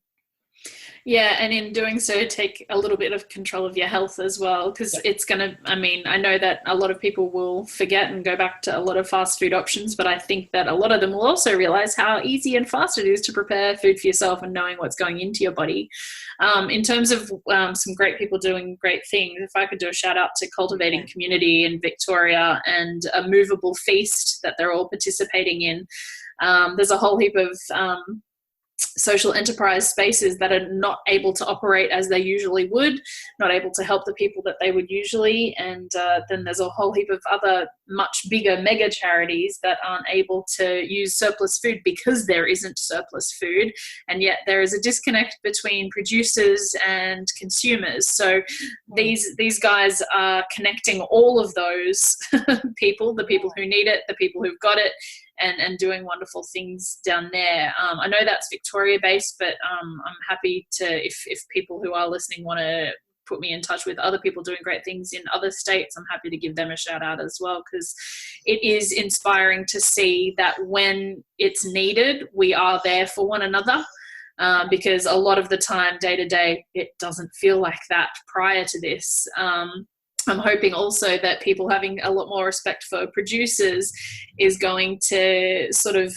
Yeah, and in doing so, take a little bit of control of your health as well, because it's going to, I mean, I know that a lot of people will forget and go back to a lot of fast food options, but I think that a lot of them will also realize how easy and fast it is to prepare food for yourself and knowing what's going into your body. In terms of some great people doing great things, if I could do a shout out to Cultivating Community in Victoria and a movable feast that they're all participating in. There's a whole heap of social enterprise spaces that are not able to operate as they usually would, not able to help the people that they would usually, and then there's a whole heap of other much bigger mega charities that aren't able to use surplus food because there isn't surplus food, and yet there is a disconnect between producers and consumers. So these guys are connecting all of those people, the people who need it, the people who've got it, and doing wonderful things down there. I know that's Victoria based, but I'm happy to, if people who are listening want to put me in touch with other people doing great things in other states, I'm happy to give them a shout out as well, because it is inspiring to see that when it's needed, we are there for one another. Because a lot of the time, day to day, it doesn't feel like that prior to this. I'm hoping also that people having a lot more respect for producers is going to sort of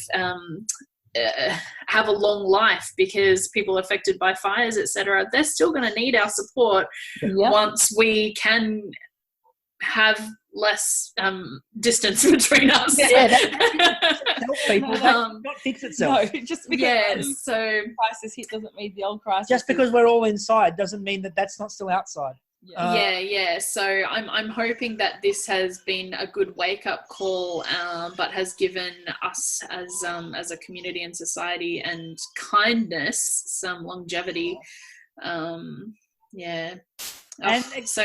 have a long life, because people affected by fires, etc., they're still going to need our support once we can have less distance between us. Help people, not fix itself. No, just because so crisis hit doesn't mean the old crisis. Just because we're all inside doesn't mean that that's not still outside. So I'm hoping that this has been a good wake-up call, but has given us as a community and society and kindness some longevity. So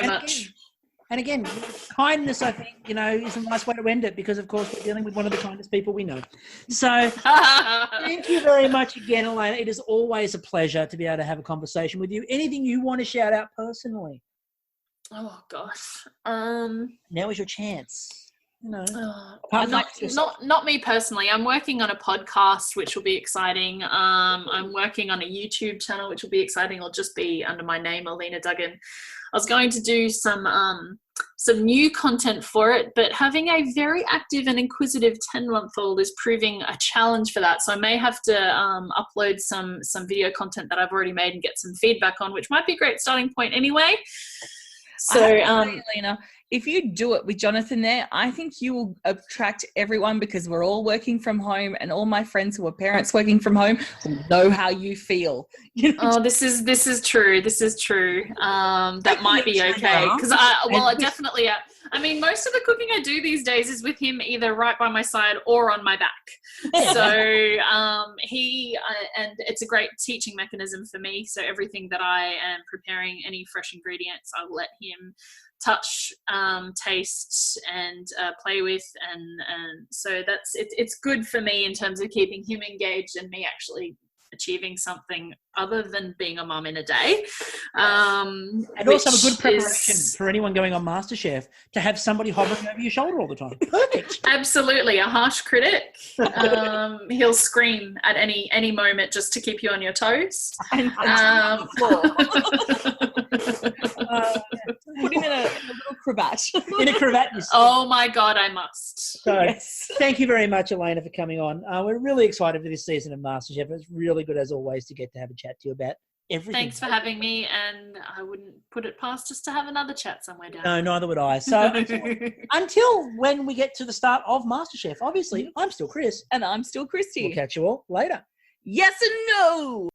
much. And again, kindness, I think, is a nice way to end it, because, of course, we're dealing with one of the kindest people we know. So thank you very much again, Elena. It is always a pleasure to be able to have a conversation with you. Anything you want to shout out personally? Oh, gosh. Now is your chance. Not me personally. I'm working on a podcast, which will be exciting. I'm working on a YouTube channel, which will be exciting. It'll just be under my name, Elena Duggan. I was going to do some new content for it, but having a very active and inquisitive 10-month-old is proving a challenge for that. So I may have to upload some video content that I've already made and get some feedback on, which might be a great starting point anyway. So, Elena, if you do it with Jonathan there, I think you will attract everyone, because we're all working from home, and all my friends who are parents working from home will know how you feel. This is true. This is true. That might be okay, because I definitely. I mean, most of the cooking I do these days is with him either right by my side or on my back. So and it's a great teaching mechanism for me. So everything that I am preparing, any fresh ingredients, I'll let him touch, taste, and play with, and so it's good for me in terms of keeping him engaged and me actually achieving something other than being a mum in a day. And also a good preparation for anyone going on MasterChef to have somebody hovering over your shoulder all the time. Perfect. Absolutely. A harsh critic. He'll scream at any moment just to keep you on your toes. Put him in a little cravat. In a cravat. Oh my God, I must. So, thank you very much, Elena, for coming on. We're really excited for this season of MasterChef. It's really good, as always, to get to have a chat to you about everything. Thanks for having me, and I wouldn't put it past us to have another chat somewhere down. No, neither would I. So until when we get to the start of MasterChef, obviously, I'm still Chris. And I'm still Kristie. We'll catch you all later. Yes and no.